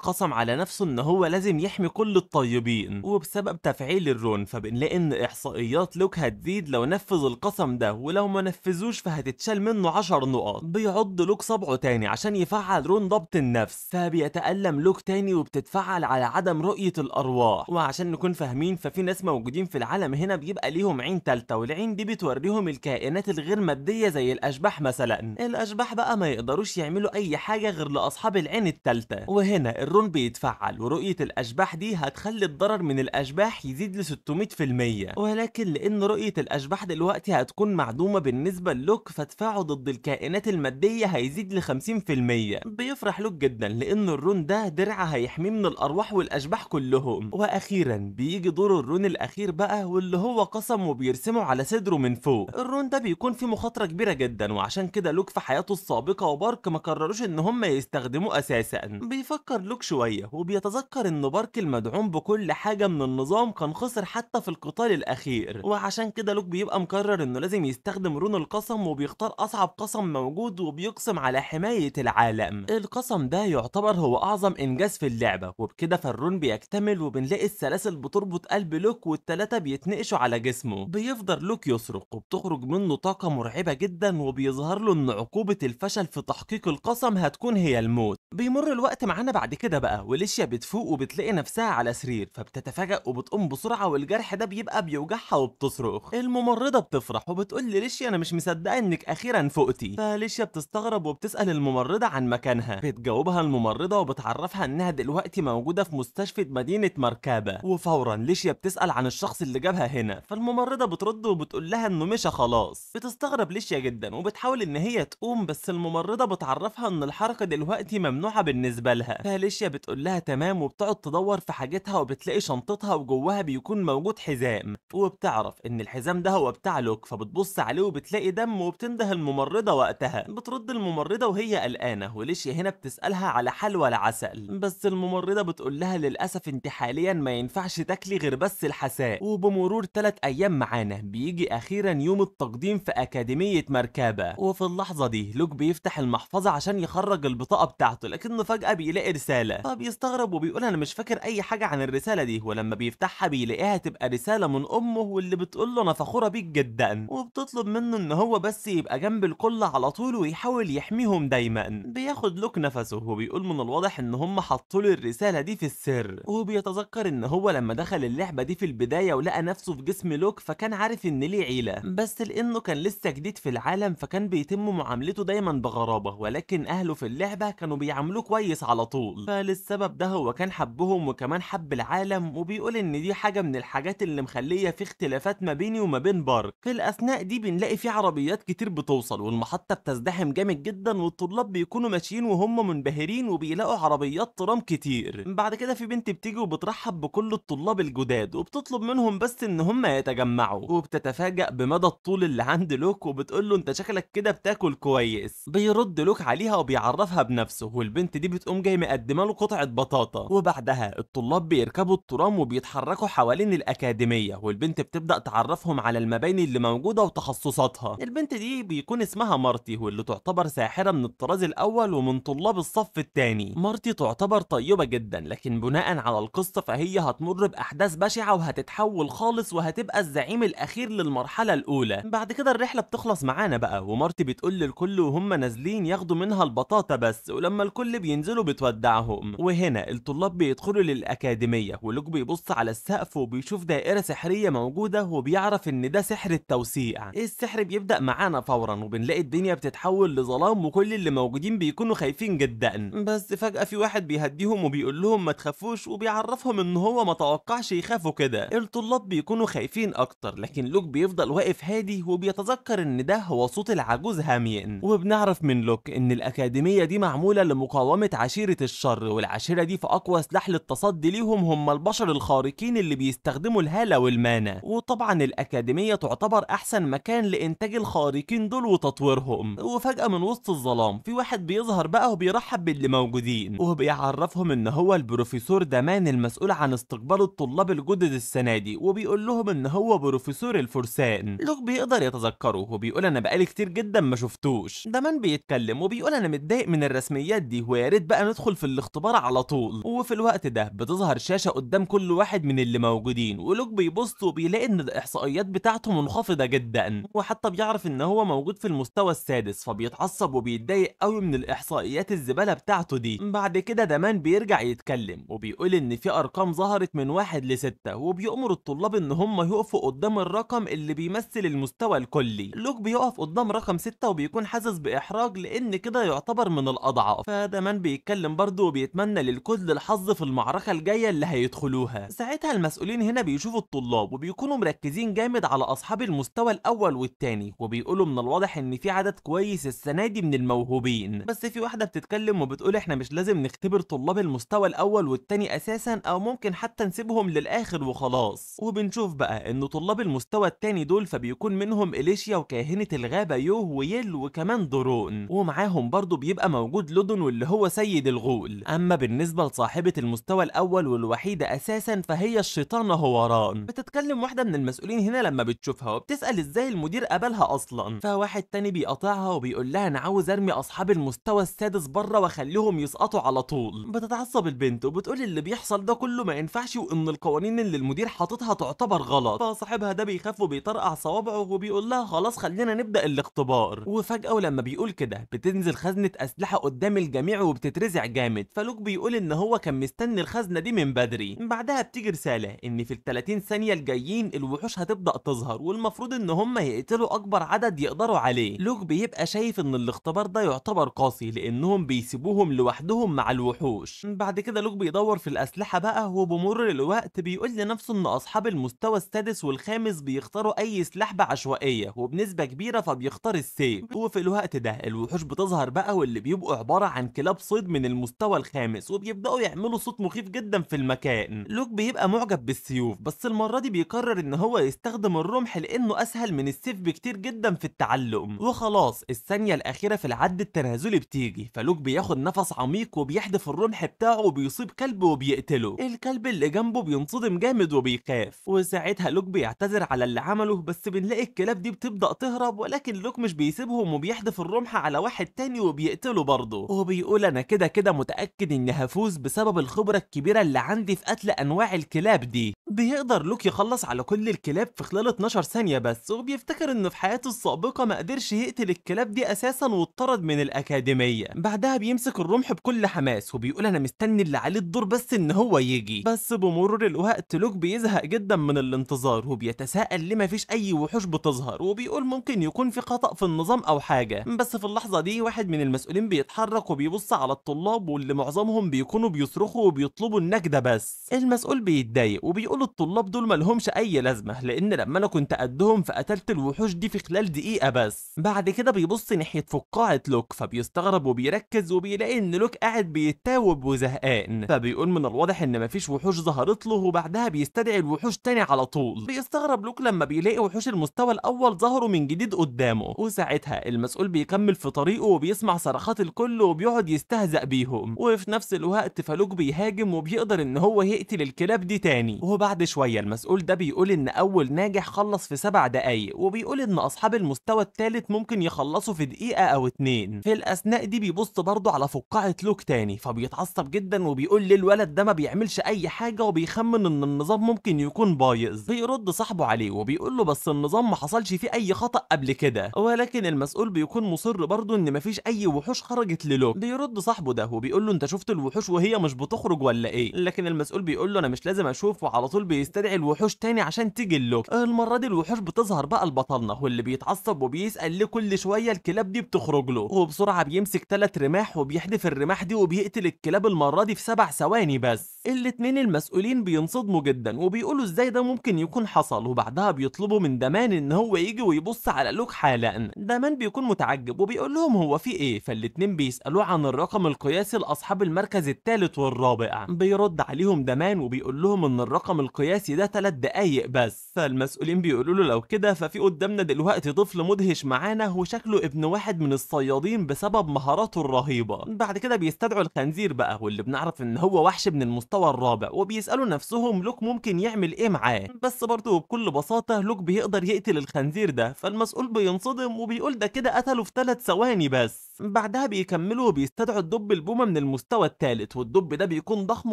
قسم على نفسه إن هو لازم يحمي كل الطيبين، وبسبب تفعيل الرون فبنلاقي إن إحصائيات لوك هتزيد لو نفذ القسم ده، ولو ما نفذوش فهتتشال منه 10 نقط. بيعض لوك صبعه تاني عشان يفعل رون ضبط النفس، فبيتألم لوك تاني وبتتفعل على عدم رؤية الأرواح. وعشان نكون فاهمين ففي ناس موجودين في العالم هنا بيبقى ليهم عين تالتة، والعين دي بتوريهم الكائنات الغير مادية زي الأشباح مثلا. الأشباح بقى ما يقدروش يعملوا أي حاجة غير لأصحاب العين التالتة. وهنا الرون بيتفعل، ورؤية الأشباح دي هتخلي الضرر من الأشباح يزيد ل 600%، ولكن لأن رؤية الأشباح دلوقتي هتكون معدومة بالنسبة للوك فدفاعه ضد الكائنات المادية هيزيد ل 50%. بيفرح لوك جدا لأن الرون ده درع هيحميه من الأرواح والأشباح كلهم. وأخيرا بيجي دور الرون الأخير بقى، واللي هو قسم وبيرسمه على صدره من فوق. الرون ده بيكون فيه مخاطرة كبيرة جدا، وعشان كده لوك في حياته السابقة وبارك ما قرروش ان هم يستخدموه اساسا. بيفكر لوك شوية وبيتذكر ان بارك المدعوم بكل حاجة من النظام كان خسر حتى في القتال الاخير، وعشان كده لوك بيبقى مقرر انه لازم يستخدم رون القسم، وبيختار اصعب قسم موجود وبيقسم على حماية العالم. القسم ده يعتبر هو اعظم انجاز في اللعبة، وبكده فالرون بيكتمل، وبنلاقي السلاسل بتربط قلب لوك والتلاتة بيتنقشوا على جسمه. بيفضل لوك يصرخ وبتخرج منه طاقة مرعبة جدا، وبيظهر له ان عقوبة الفشل في تحقيق القسم هتكون هي الموت. بيمر الوقت معانا بعد كده بقى، وليشيا بتفوق وبتلاقي نفسها على سرير، فبتتفاجأ وبتقوم بسرعة، والجرح ده بيبقى بيوجعها وبتصرخ. الممرضة بتفرح وبتقول لليشيا انا مش مصدقة انك اخيرا فقتي. فليشيا بتستغرب وبتسأل الممرضة عن مكانها، بتجاوبها الممرضة وبتعرفها انها دلوقتي موجودة في مستشفى مدينة مركابة. وفورا ليشيا بتسأل عن الشخص اللي جابها هنا، فالممرضة بترد وبتقول لها انه مشى خلاص. بتستغرب ليشيا جدا وبتحاول ان هي تقوم، بس الممرضة بتعرفها ان الحركة دلوقتي ممنوعة بالنسبة لها. فليشيا بتقول لها تمام، وبتقعد تدور في حاجتها وبتلاقي شنطتها وجواها بيكون موجود حزام، وبتعرف ان الحزام ده هو بتاع لوك، فبتبص عليه وبتلاقي دم، وبتنده الممرضة وقتها. بترد الممرضة وهي قلقانة، وليشيا هنا بتسألها على حلوى العسل، بس الممرضة بتقول لها للأسف انت حاليا ما ينفعش تاكلي غير بس الحساء. وبمرور 3 ايام معانا بيجي اخيرا يوم التقديم في اكاديمية مركبة، وفي اللحظة دي لوك بيفتح المحفظة عشان يخرج البطاقة بتاعته، لكنه فجأة بيلاقي رسالة، فبيستغرب وبيقول انا مش فاكر اي حاجة عن الرسالة دي. ولما بيفتحها بيلاقيها تبقى رسالة من امه، واللي بتقول له انا فخورة بيك جدا، وبتطلب منه ان هو بس يبقى جنب الكل على طول ويحاول يحميهم دايما. بياخد لوك نفسه وبيقول من الواضح ان هم حطوا له الرسالة دي في السر، وبيتذكر ان هو لما دخل اللعبة دي في البداية ولقى نفسه في جسم لوك فكان عارف ان ليه عيلة، بس لانه كان لسه جديد في العالم فكان بيتم معاملته دايما بغرابة، ولكن اهله في اللعبة كانوا بيعاملوه كويس على طول. فللسبب ده هو كان حبهم وكمان حب العالم، وبيقول ان دي حاجة من الحاجات اللي مخلية في اختلافات ما بيني وما بين بارك. في الاثناء دي بنلاقي في عربيات كتير بتوصل، والمحطة بتزدحم جامد جدا، والطلاب بيكونوا ماشيين وهم منبهرين وبيلاقوا عربيات ترام كتير. بعد كده في بنت بتيجي وبترحب بكل الطلاب الجداد وبتطلب منهم بس ان هم يتجمعوا، وبتتفاجأ بمدى الطول اللي عند لوك وبتقول له انت شكلك كده بتاكل كويس. بيرد لوك عليها وبيعرفها بنفسه، والبنت دي بتقوم جاي مقدمه له قطعة بطاطا. وبعدها الطلاب بيركبوا الترام وبيتحركوا حوالين الأكاديمية، والبنت بتبدأ تعرفهم على المباني اللي موجودة وتخصصاتها. البنت دي بيكون اسمها مارتي، واللي تعتبر ساحرة من الطراز الأول ومن طلاب الصف الثاني. مارتي تعتبر طيبة جدا، لكن بناء على القصة فهي هتمر بأحداث بشعة وهتتحول خالص وهتبقى الزعيم الأخير للمرحلة الأولى. بعد كده الرحلة بتخلص معانا بقى، ومارتي بتقول للكل وهم نازلين ياخدوا منها البطاطا بس، ولما الكل بينزلوا بتودعهم. وهنا الطلاب بيدخلوا للأكاديمية، ولوك بيبص على السقف وبيشوف دائرة سحرية موجودة، وبيعرف إن ده سحر التوسيع. السحر بيبدأ معانا فورا، وبنلاقي الدنيا بتتحول لظلام وكل اللي موجودين بيكونوا خايفين جدا، بس فجأة في واحد بيهديهم وبيقول لهم ما تخافوش، وبيعرفهم ان هو ما توقعش يخافوا كده. الطلاب بيكونوا خايفين اكتر، لكن لوك بيفضل واقف هادي وبيتذكر ان ده هو صوت العجوز هامين. وبنعرف من لوك ان الأكاديمية دي معمولة لمقاومة عشيرة الشر، والعشيرة دي في اقوى سلاح للتصدي ليهم هم البشر الخارقين اللي بيستخدموا الهالة والمانا. وطبعا الأكاديمية تعتبر احسن مكان لانتاج الخارقين دول وتطويرهم. وفجأة من وسط الظلام في واحد بيظهر بقى وبيرحب باللي موجودين، وبيعرفهم ان هو البروفيسور دامان المسؤول عن استقبال الطلاب الجدد السنة دي، وبيقول لهم ان هو بروفيسور الفرسان. لوك بيقدر يتذكره وبيقول انا بقالي كتير جدا ما شفتوش، الوحوش. دمان بيتكلم وبيقول انا متضايق من الرسميات دي ويا ريت بقى ندخل في الاختبار على طول. وفي الوقت ده بتظهر شاشة قدام كل واحد من اللي موجودين، ولوك بيبص وبيلاقي ان الاحصائيات بتاعته منخفضة جدا، وحتى بيعرف ان هو موجود في المستوى السادس، فبيتعصب وبيتضايق قوي من الاحصائيات الزبالة بتاعته دي. بعد كده دمان بيرجع يتكلم وبيقول ان في ارقام ظهرت من 1 ل6، وبيأمر الطلاب ان هم يقفوا قدام الرقم اللي بيمثل المستوى الكلي. لوك بيقف قدام رقم 6 وبيكون حاسس بإحراج لأن كده يعتبر من الأضعاف. فدمان بيتكلم برضه وبيتمنى للكل الحظ في المعركة الجاية اللي هيدخلوها. ساعتها المسؤولين هنا بيشوفوا الطلاب وبيكونوا مركزين جامد على أصحاب المستوى الأول والتاني، وبيقولوا من الواضح إن في عدد كويس السنة دي من الموهوبين. بس في واحدة بتتكلم وبتقول إحنا مش لازم نختبر طلاب المستوى الأول والتاني أساسا، أو ممكن حتى نسيبهم للآخر وخلاص. وبنشوف بقى إن طلاب المستوى التاني دول فبيكون منهم إليشيا وكاهنة الغابة يوه ويل وكمان درون، ومعاهم برضو بيبقى موجود لودون واللي هو سيد الغول. اما بالنسبة لصاحبة المستوى الاول والوحيدة اساسا فهي الشيطانة هوران. بتتكلم واحدة من المسؤولين هنا لما بتشوفها وبتسأل ازاي المدير قبلها اصلا، فواحد تاني بيقاطعها وبيقول لها انا عاوز ارمي اصحاب المستوى السادس بره واخليهم يسقطوا على طول. بتتعصب البنت وبتقول اللي بيحصل ده كله ما ينفعش وان القوانين اللي المدير حاططها تعتبر غلط. فصاحبها ده بيخاف وبيطرقع صوابعه وبيقول لها خلاص خلينا نبدأ الاختبار. وفجأة ولما بيقول كده بتنزل خزنة أسلحة قدام الجميع وبتترزع جامد، فلوك بيقول إن هو كان مستني الخزنة دي من بدري. بعدها بتيجي رسالة إن في ال30 ثانية الجايين الوحوش هتبدأ تظهر، والمفروض إن هم يقتلوا أكبر عدد يقدروا عليه. لوك بيبقى شايف إن الاختبار ده يعتبر قاسي لأنهم بيسيبوهم لوحدهم مع الوحوش. بعد كده لوك بيدور في الأسلحة بقى، وبمرور الوقت بيقول لنفسه إن أصحاب المستوى السادس والخامس بيختاروا أي سلاح بعشوائية وبنسبة كبيرة، فبيختار السيف. وفي الوقت ده الوحوش بتظهر بقى واللي بيبقوا عبارة عن كلاب صيد من المستوى الخامس، وبيبدأوا يعملوا صوت مخيف جدا في المكان. لوك بيبقى معجب بالسيوف، بس المرة دي بيقرر ان هو يستخدم الرمح لانه اسهل من السيف بكتير جدا في التعلم. وخلاص الثانية الاخيرة في العد التنازلي بتيجي، فلوك بياخد نفس عميق وبيحدف الرمح بتاعه وبيصيب كلب وبيقتله. الكلب اللي جنبه بينصدم جامد وبيخاف، وساعتها لوك بيعتذر على اللي عمله، بس بنلاقي الكلاب دي بتبدأ تهرب، ولكن لوك مش بيسيبهم وبيحدف الرمح على واحد تاني وبيقتله برضه. وبيقول انا كده كده متأكد اني هفوز بسبب الخبرة الكبيرة اللي عندي في قتل انواع الكلاب دي. بيقدر لوك يخلص على كل الكلاب في خلال 12 ثانية بس، وبيفتكر انه في حياته السابقة ما قدرش يقتل الكلاب دي اساسا واتطرد من الاكاديمية. بعدها بيمسك الرمح بكل حماس وبيقول انا مستني اللي عليه الدور بس ان هو يجي. بس بمرور الوقت لوك بيزهق جدا من الانتظار وبيتساءل ليه مفيش اي وحوش بتظهر، وبيقول ممكن يكون في خطأ في النظام او حاجة. بس في اللحظة دي واحد من المسؤولين بيتحرك وبيبص على الطلاب واللي معظمهم بيكونوا بيصرخوا وبيطلبوا النجدة. بس المسؤول بيتضايق وبيقول الطلاب دول ملهمش اي لازمة، لان لما انا كنت قدهم فقتلت الوحوش دي في خلال دقيقة بس. بعد كده بيبص ناحية فقاعة لوك فبيستغرب وبيركز وبيلاقي ان لوك قاعد بيتاوب وزهقان، فبيقول من الواضح ان مفيش وحوش ظهرت له، وبعدها بيستدعي الوحوش تاني على طول. بيستغرب لوك لما بيلاقي وحوش المستوى الاول ظهروا من جديد قدامه، وساعتها المسؤول بيكمل في طريقه وبيسمع صرخات الكل وبيقعد يستهزأ بيهم. وفي نفس الوقت فلوك بيهاجم وبيقدر ان هو يقتل الكلاب دي تاني. وبعد شوية المسؤول ده بيقول ان اول ناجح خلص في 7 دقايق، وبيقول ان اصحاب المستوى الثالث ممكن يخلصوا في دقيقة او 2. في الاثناء دي بيبص برضه على فقاعة لوك تاني فبيتعصب جدا وبيقول للولد ده ما بيعملش اي حاجة، وبيخمن ان النظام ممكن يكون بايظ. بيرد صاحبه عليه وبيقول له بس النظام ما حصلش فيه اي خطأ قبل كده، ولكن المسؤول بيكون مصر برضه ان مفيش اي وحوش خرجت للوك. بيرد صاحبه ده وبيقول له انت شفت الوحوش وهي مش بتخرج ولا ايه؟ لكن المسؤول بيقول له انا مش لازم اشوف، وعلى طول بيستدعي الوحوش تاني عشان تيجي لوك. المرة دي الوحوش بتظهر بقى البطلنا، واللي بيتعصب وبيسأل ليه كل شوية الكلاب دي بتخرج له، وبسرعة بيمسك 3 رماح وبيحدف الرماح دي وبيقتل الكلاب المرة دي في 7 ثواني بس. الاتنين المسؤولين بينصدموا جدا وبيقولوا ازاي ده ممكن يكون حصل، وبعدها بيطلبوا من دمان ان هو يجي ويبص على لوك حالا. دمان بيكون متعجب وبيقول لهم هو في ايه، فالاتنين بيسألوه عن الرقم القياسي لاصحاب المركز الثالث والرابع. بيرد عليهم دمان وبيقول لهم ان الرقم القياسي ده 3 دقايق بس. فالمسؤولين بيقولوا له لو كده ففي قدامنا دلوقتي طفل مدهش معانا وشكله ابن واحد من الصيادين بسبب مهاراته الرهيبة. بعد كده بيستدعوا الخنزير بقى، واللي بنعرف ان هو وحش من المستوى الرابع، وبيسألوا نفسهم لوك ممكن يعمل ايه معاه. بس برضه بكل بساطة لوك بيقدر يقتل الخنزير ده. فالمسؤول بينصدم وبيقول ده كده قتله في 3 ثواني بس. بعدها بيكملوا وبيستدعوا الدب البومة من المستوى الثالث، والدب ده بيكون ضخم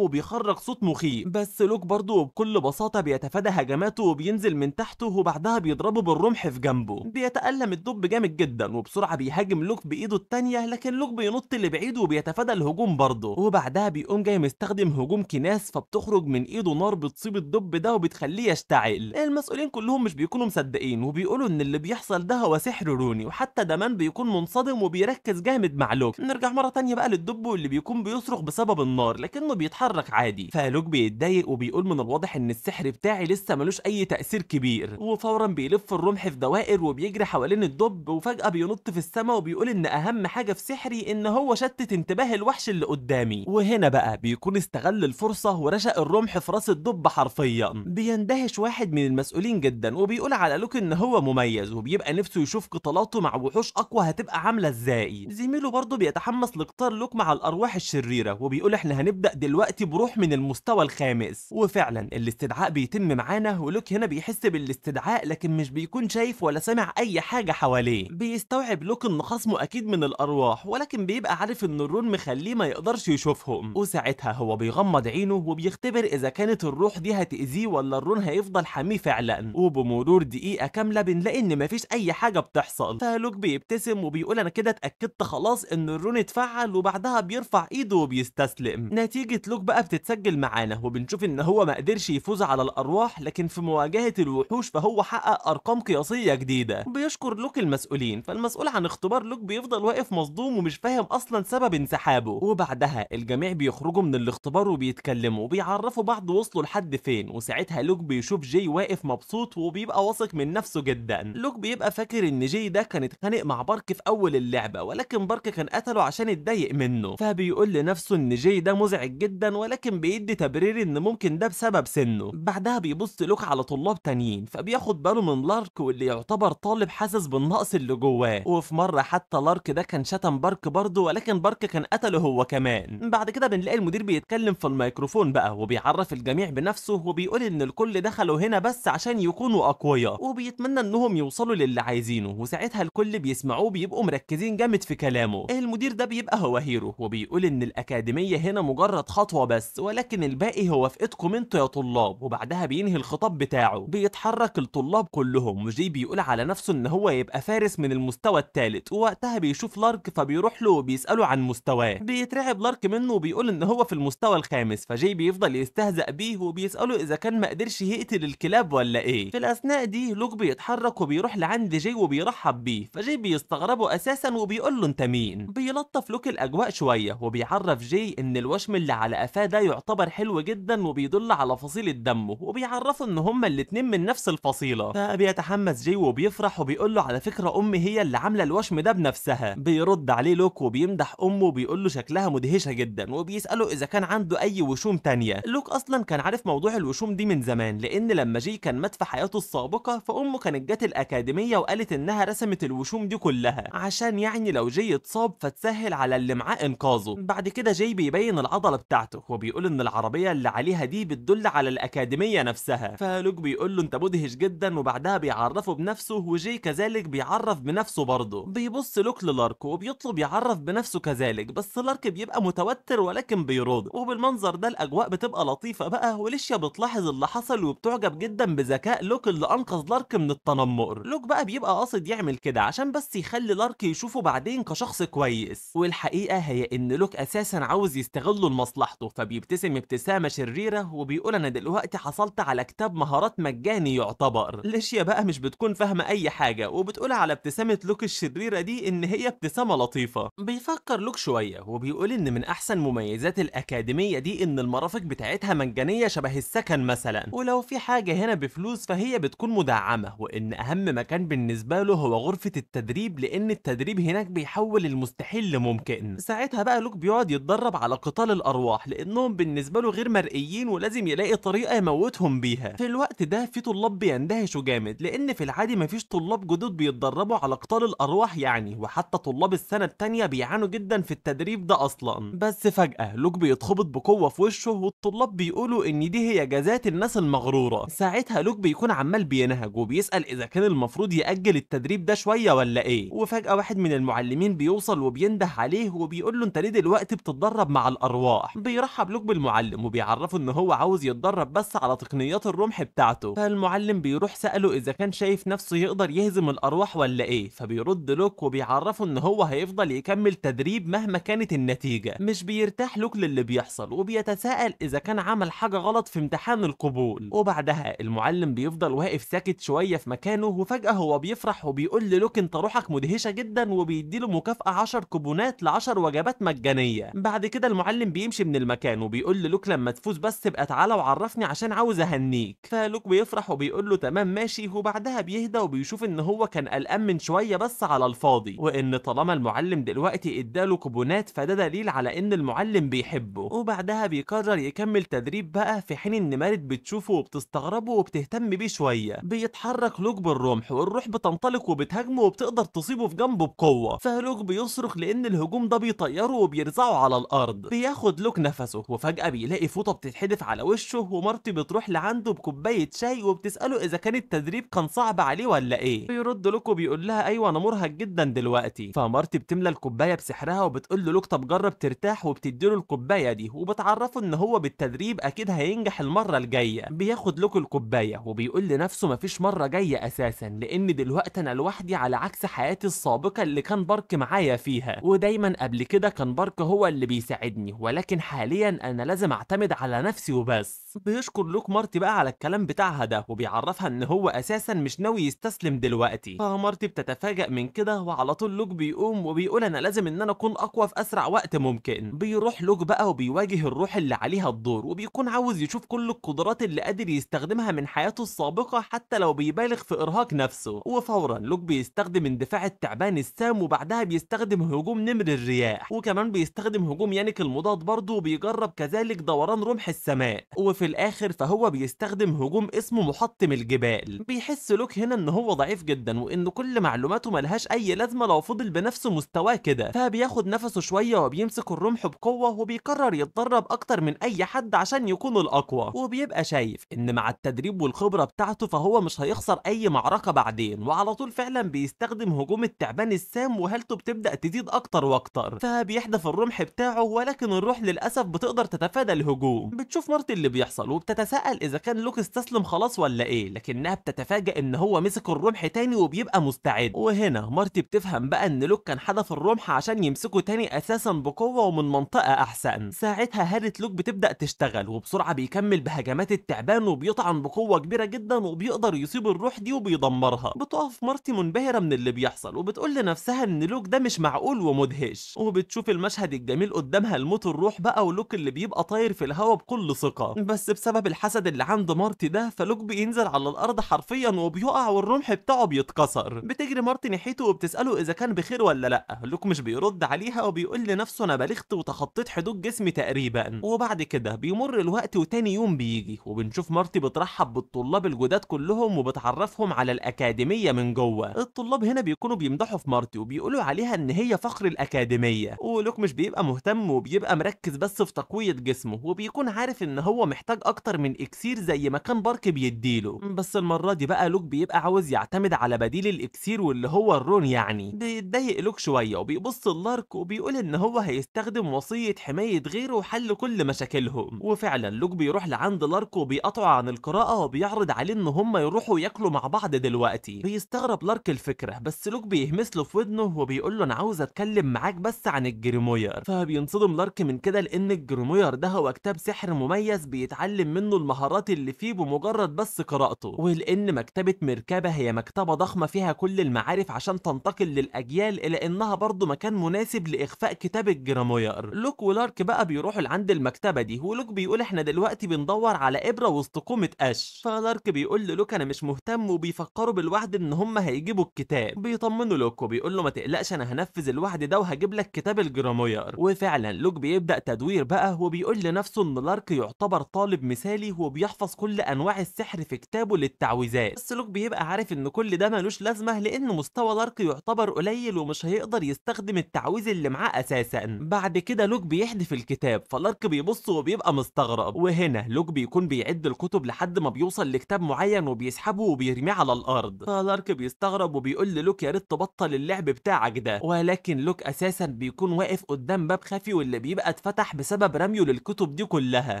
وبيخرج صوت مخيف. بس لوك برضه بكل بساطة بيتفادى هجماته وبينزل من تحته، وبعدها بيضربه بالرمح في جنبه. بيتألم الدب جامد جدا، وبسرعة بيهاجم لوك بإيده التانية، لكن لوك بينط لبعيد وبيتفادى الهجوم برضه. وبعدها بيقوم جاي مستخدم هجوم كناس، فبتخرج من ايده نار بتصيب الدب ده وبتخليه يشتعل. المسؤولين كلهم مش بيكونوا مصدقين، وبيقولوا ان اللي بيحصل ده هو سحر روني، وحتى دمان بيكون منصدم وبيركز جامد مع لوك. نرجع مرة تانية بقى للدب واللي بيكون بيصرخ بسبب النار لكنه بيتحرك عادي. فلوك بيتضايق وبيقول من الواضح ان السحر بتاعي لسه ملوش اي تأثير كبير، وفورا بيلف الرمح في دوائر وبيجري حوالين الدب، وفجأة بينط في السماء وبيقول ان اهم حاجة في سحري ان هو شتت انتباه الوحش اللي قدامي. وهنا بقى بيكون استغل الفرصة ورشق الرمح في راس الدب حرفيا. بيندهش واحد من المسؤولين جدا وبيقول على لوك ان هو مميز، وبيبقى نفسه يشوف قتالاته مع وحوش اقوى هتبقى عاملة ازاي. زميله برضه بيتحمس لقتال لوك مع الارواح الشريرة، وبيقول احنا هنبدأ دلوقتي بروح من المستوى الخامس. وفعلا الاستدعاء بيتم معانا، ولوك هنا بيحس بالاستدعاء لكن مش بيكون شايف ولا سامع اي حاجة حواليه. بيستوعب لوك ان خصمه اكيد من الارواح، ولكن بيبقى عارف ان الرون مخليه ما يقدرش يشوفهم. وساعتها هو بيغمض عينه وبيختبر اذا كانت الروح دي هتأذيه ولا الرون هيفضل حاميه فعلا. وبمرور دقيقة كاملة بنلاقي ان مفيش اي حاجة بتحصل. فلوك بيبتسم وبيقول انا كده اتأكدت خلاص ان الرون اتفعل، وبعدها بيرفع ايده وبيستسلم. نتيجة لوك بقى بتتسجل معانا، وبنشوف ان هو ما قدرش يفوز على الارواح، لكن في مواجهة الوحوش فهو حقق ارقام قياسية جديدة. بيشكر لوك المسؤولين، فالمسؤول عن اختبار لوك بيفضل واقف مصدوم ومش فاهم اصلا سبب انسحابه. وبعدها الجميع بيخرجوا من الاختبار وبيتكلموا وبيعرفوا بعض وصلوا لحد فين. وساعتها لوك بيشوف جاي واقف مبسوط وبيبقى واثق من نفسه جدا. لوك بيبقى فاكر ان جاي ده كان اتخانق مع بارك في اول اللعبة، ولكن بارك كان قتله عشان اتضايق منه. فبيقول لنفسه ان جاي ده مزعج جدا، ولكن بيدي تبرير ان ممكن ده بسبب سنه. بعدها بيبص لوك على طلاب تانيين، فبياخد باله من لارك واللي يعتبر طالب حاسس بالنقص اللي جواه. وفي مرة حتى لارك ده كان شتم بارك برضه، ولكن بارك كان قتله هو كمان. بعد كده بنلاقي المدير بيتكلم في الميكروفون بقى وبيعرف الجميع بنفسه، وبيقول ان الكل دخلوا هنا بس عشان يكونوا اقوياء، وبيتمنى انهم يوصلوا للي عايزينه. وساعتها الكل بيسمعوه بيبقوا مركزين جامد في كلامه. المدير ده بيبقى هو هيرو، وبيقول ان الاكاديمية هنا مجرد خطوة بس، ولكن الباقي هو في ايدكم انتوا يا طلاب. وبعدها بينهي الخطاب بتاعه. بيتحرك الطلاب كلهم، وجي بيقول على نفسه ان هو يبقى فارس من المستوى الثالث. ووقتها بيشوف لارك فبيروح له وبيسأله عن مستواه. بيترعب لارك منه وبيقول ان هو في المستوى الخامس. فجي بيفضل يستهزأ بيه وبيسأله اذا كان ما قدرش يقتل الكلاب ولا ايه. في الاثناء دي لوك بيتحرك وبيروح لعند جي وبيرحب بيه، فجي بيستغربه اساسا وبيقول له انت مين. بيلطف لوك الاجواء شويه وبيعرف جي ان الوشم اللي على قفاه ده يعتبر حلو جدا وبيدل على فصيله دمه، وبيعرفه ان هما الاتنين من نفس الفصيله. فبيتحمس جي وبيفرح وبيقول له على فكره امي هي اللي عامله الوشم ده بنفسها. بيرد عليه لوك وبيمدح امه وبيقول له شكلها مدهشه جدا، وبيساله اذا كان عنده اي وشوم تانية. لوك اصلا كان عارف موضوع الوشوم دي من زمان، لان لما جي كان مات في حياته السابقه فامه كانت جت الاكاديميه وقالت انها رسمت الوشوم دي كلها عشان يعني لو جي اتصاب فتسهل على اللي معاه انقاذه. بعد كده جي بيبين العضله بتاعته وبيقول ان العربيه اللي عليها دي بتدل على الاكاديميه نفسها. فلوك بيقول له انت مدهش جدا، وبعدها بيعرفه بنفسه، وجي كذلك بيعرف بنفسه برضه. بيبص لوك للارك وبيطلب يعرف بنفسه كذلك، بس لارك بيبقى متوتر ولكن بيرد. وبالمنظر ده الاجواء بتبقى لطيفه بقى، وليشيا بتلاحظ اللي حصل وبتعجب جدا بذكاء لوك اللي انقذ لارك من التنمر. لوك بقى بيبقى قاصد يعمل كده عشان بس يخلي لارك يشوفه بعدين كشخص كويس، والحقيقه هي ان لوك اساسا عاوز يستغله لمصلحته. فبيبتسم ابتسامه شريره وبيقول انا دلوقتي حصلت على كتاب مهارات مجاني يعتبر. ليشيا بقى مش بتكون فاهمه اي حاجه وبتقول على ابتسامه لوك الشريره دي ان هي ابتسامه لطيفه. بيفكر لوك شويه وبيقول ان من احسن مميزات الاكاديميه دي ان المرافق بتاعتها مجانيه شبه السكن مثلا، ولو في حاجه هنا بفلوس فهي بتكون مدعمه، وان اهم مكان بالنسبه له هو غرفه التدريب، لان التدريب هناك هيحول المستحيل لممكن. ساعتها بقى لوك بيقعد يتدرب على قتال الارواح لانهم بالنسبه له غير مرئيين ولازم يلاقي طريقه يموتهم بيها. في الوقت ده في طلاب بيندهشوا جامد لان في العادي مفيش طلاب جدد بيتدربوا على قتال الارواح يعني، وحتى طلاب السنه التانيه بيعانوا جدا في التدريب ده اصلا. بس فجاه لوك بيتخبط بقوه في وشه والطلاب بيقولوا ان دي هي جزات الناس المغروره. ساعتها لوك بيكون عمال بينهج وبيسال اذا كان المفروض ياجل التدريب ده شويه ولا ايه، وفجاه واحد من المعلمين بيوصل وبينده عليه وبيقول له انت ليه دلوقتي بتتدرب مع الارواح. بيرحب لوك بالمعلم وبيعرفه ان هو عاوز يتدرب بس على تقنيات الرمح بتاعته. فالمعلم بيروح ساله اذا كان شايف نفسه يقدر يهزم الارواح ولا ايه، فبيرد لوك وبيعرفه ان هو هيفضل يكمل تدريب مهما كانت النتيجه. مش بيرتاح لوك للي بيحصل وبيتساءل اذا كان عمل حاجه غلط في امتحان القبول. وبعدها المعلم بيفضل واقف ساكت شويه في مكانه، وفجاه هو بيفرح وبيقول للوك انت روحك مدهشه جدا وبيديله مكافاه 10 كوبونات ل10 وجبات مجانيه. بعد كده المعلم بيمشي من المكان وبيقول للوك لما تفوز بس ابقى تعالى وعرفني عشان عاوز اهنيك. فلوك بيفرح وبيقول له تمام ماشي، وبعدها بيهدى وبيشوف ان هو كان قلقان من شويه بس على الفاضي، وان طالما المعلم دلوقتي اداله كوبونات فده دليل على ان المعلم بيحبه. وبعدها بيقرر يكمل تدريب بقى، في حين ان مارد بتشوفه وبتستغربه وبتهتم بيه شويه. بيتحرك لوك بالرمح والروح بتنطلق وبتهاجمه وبتقدر تصيبه في جنبه بقوه، فلوك بيصرخ لان الهجوم ده بيطيره وبيرزعه على الارض. بياخد لوك نفسه وفجاه بيلاقي فوطه بتتحدف على وشه، ومارتي بتروح لعنده بكوبايه شاي وبتساله اذا كان التدريب كان صعب عليه ولا ايه. بيرد لوك وبيقول لها ايوه انا مرهق جدا دلوقتي. فمارتي بتملى الكوبايه بسحرها وبتقول له لوك طب جرب ترتاح، وبتديله الكوبايه دي وبتعرفه ان هو بالتدريب اكيد هينجح المره الجايه. بياخد لوك الكوبايه وبيقول لنفسه مفيش مره جايه اساسا، لان دلوقتي انا لوحدي على عكس حياتي السابقه اللي كان بارك معايا فيها، ودايما قبل كده كان بارك هو اللي بيساعدني، ولكن حاليا انا لازم اعتمد على نفسي وبس. بيشكر لوك مارتي بقى على الكلام بتاعها ده وبيعرفها ان هو اساسا مش ناوي يستسلم دلوقتي. فمارتي بتتفاجئ من كده وعلى طول لوك بيقوم وبيقول انا لازم ان انا اكون اقوى في اسرع وقت ممكن. بيروح لوك بقى وبيواجه الروح اللي عليها الدور وبيكون عاوز يشوف كل القدرات اللي قادر يستخدمها من حياته السابقه حتى لو بيبالغ في ارهاق نفسه. وفورا لوك بيستخدم اندفاع التعبان السام، وبعدها بيستخدم هجوم نمر الرياح، وكمان بيستخدم هجوم يانك المضاد برضه، وبيجرب كذلك دوران رمح السماء. وفي الاخر فهو بيستخدم هجوم اسمه محطم الجبال. بيحس لوك هنا ان هو ضعيف جدا وان كل معلوماته ملهاش اي لازمه لو فضل بنفس مستواه كده، فبياخد نفسه شويه وبيمسك الرمح بقوه وبيقرر يتدرب اكتر من اي حد عشان يكون الاقوى. وبيبقى شايف ان مع التدريب والخبره بتاعته فهو مش هيخسر اي معركه بعدين، وعلى طول فعلا بيستخدم هجوم التعبان السام وهالته بتبدا تزيد اكتر واكتر. فبيحدف الرمح بتاعه ولكن الروح للاسف بتقدر تتفادى الهجوم. بتشوف مارتي اللي بيحصل وبتتساءل اذا كان لوك استسلم خلاص ولا ايه، لكنها بتتفاجئ ان هو مسك الرمح تاني وبيبقى مستعد. وهنا مارتي بتفهم بقى ان لوك كان حدف الرمح عشان يمسكه تاني اساسا بقوه ومن منطقه احسن. ساعتها هالة لوك بتبدا تشتغل وبسرعه بيكمل بهجمات التعبان وبيطعن بقوه كبيره جدا وبيقدر يصيب الروح دي وبيدمرها. بتقف مارتي منبهره من اللي بيحصل وبتقول لنفسها ان لوك ده مش معقول ومدهش. وبتشوف المشهد الجميل قدامها الموت الروح بقى ولوك اللي بيبقى طاير في الهواء بكل ثقه، بس بسبب الحسد اللي عند مارتي ده فلوك بينزل على الارض حرفيا وبيقع والرمح بتاعه بيتكسر. بتجري مارتي ناحيته وبتساله اذا كان بخير ولا لا. لوك مش بيرد عليها وبيقول لنفسه انا بلغت وتخطيت حدود جسمي تقريبا. وبعد كده بيمر الوقت وتاني يوم بيجي وبنشوف مارتي بترحب بالطلاب الجداد كلهم وبتعرفهم على الاكاديميه من جوه. الطلاب هنا بيكونوا بيمدحوا في مارتي وبيقولوا عليها ان هي فخر الاكاديميه، ولوك مش بيبقى مهتم وبيبقى مركز بس في تقويه جسمه، وبيكون عارف ان هو محتاج اكتر من اكسير زي ما كان بارك بيديله. بس المره دي بقى لوك بيبقى عاوز يعتمد على بديل الاكسير واللي هو الرون يعني. بيتضايق لوك شويه وبيبص للارك وبيقول ان هو هيستخدم وصيه حمايه غيره وحل كل مشاكلهم. وفعلا لوك بيروح لعند لارك وبيقطعه عن القراءه وبيعرض عليه ان هم يروحوا ياكلوا مع بعض دلوقتي. بيستغرب لارك الفكره بس لوك بيهمس له في ودنه وبيقول له انا عاوز اتكلم معاك بس عن الجريموير. فبينصدم لارك من كده لان الجريموير ده هو كتاب سحر مميز بيتعلم منه المهارات اللي فيه بمجرد بس قراءته، ولان مكتبه مركبه هي مكتبه ضخمه فيها كل المعارف عشان تنتقل للاجيال، الا انها برضه مكان مناسب لاخفاء كتاب الجريموير. لوك ولارك بقى بيروحوا لعند المكتبه دي ولوك بيقول احنا دلوقتي بندور على ابره وسط كومه قش. فلارك بيقول للوك انا مش مهتم وبيفكروا بالوعد ان هم هيجيبوا الكتاب. بيطمنوا لوك وبيقول له ما تقلقش تقلقش انا هنفذ الوعد ده وهجيب لك كتاب الجراموير. وفعلا لوك بيبدأ تدوير بقى وبيقول لنفسه ان لارك يعتبر طالب مثالي وبيحفظ كل انواع السحر في كتابه للتعويذات. بس لوك بيبقى عارف ان كل ده ملوش لازمه لان مستوى لارك يعتبر قليل ومش هيقدر يستخدم التعويذ اللي معاه اساسا. بعد كده لوك بيحذف الكتاب فلارك بيبص وبيبقى مستغرب. وهنا لوك بيكون بيعد الكتب لحد ما بيوصل لكتاب معين وبيسحبه وبيرميه على الارض. فلارك بيستغرب وبيقول للوك يا ريت تبطل اللعب بتاعك ده. ولكن لوك اساسا بيكون واقف قدام باب خفي واللي بيبقى اتفتح بسبب رميه للكتب دي كلها.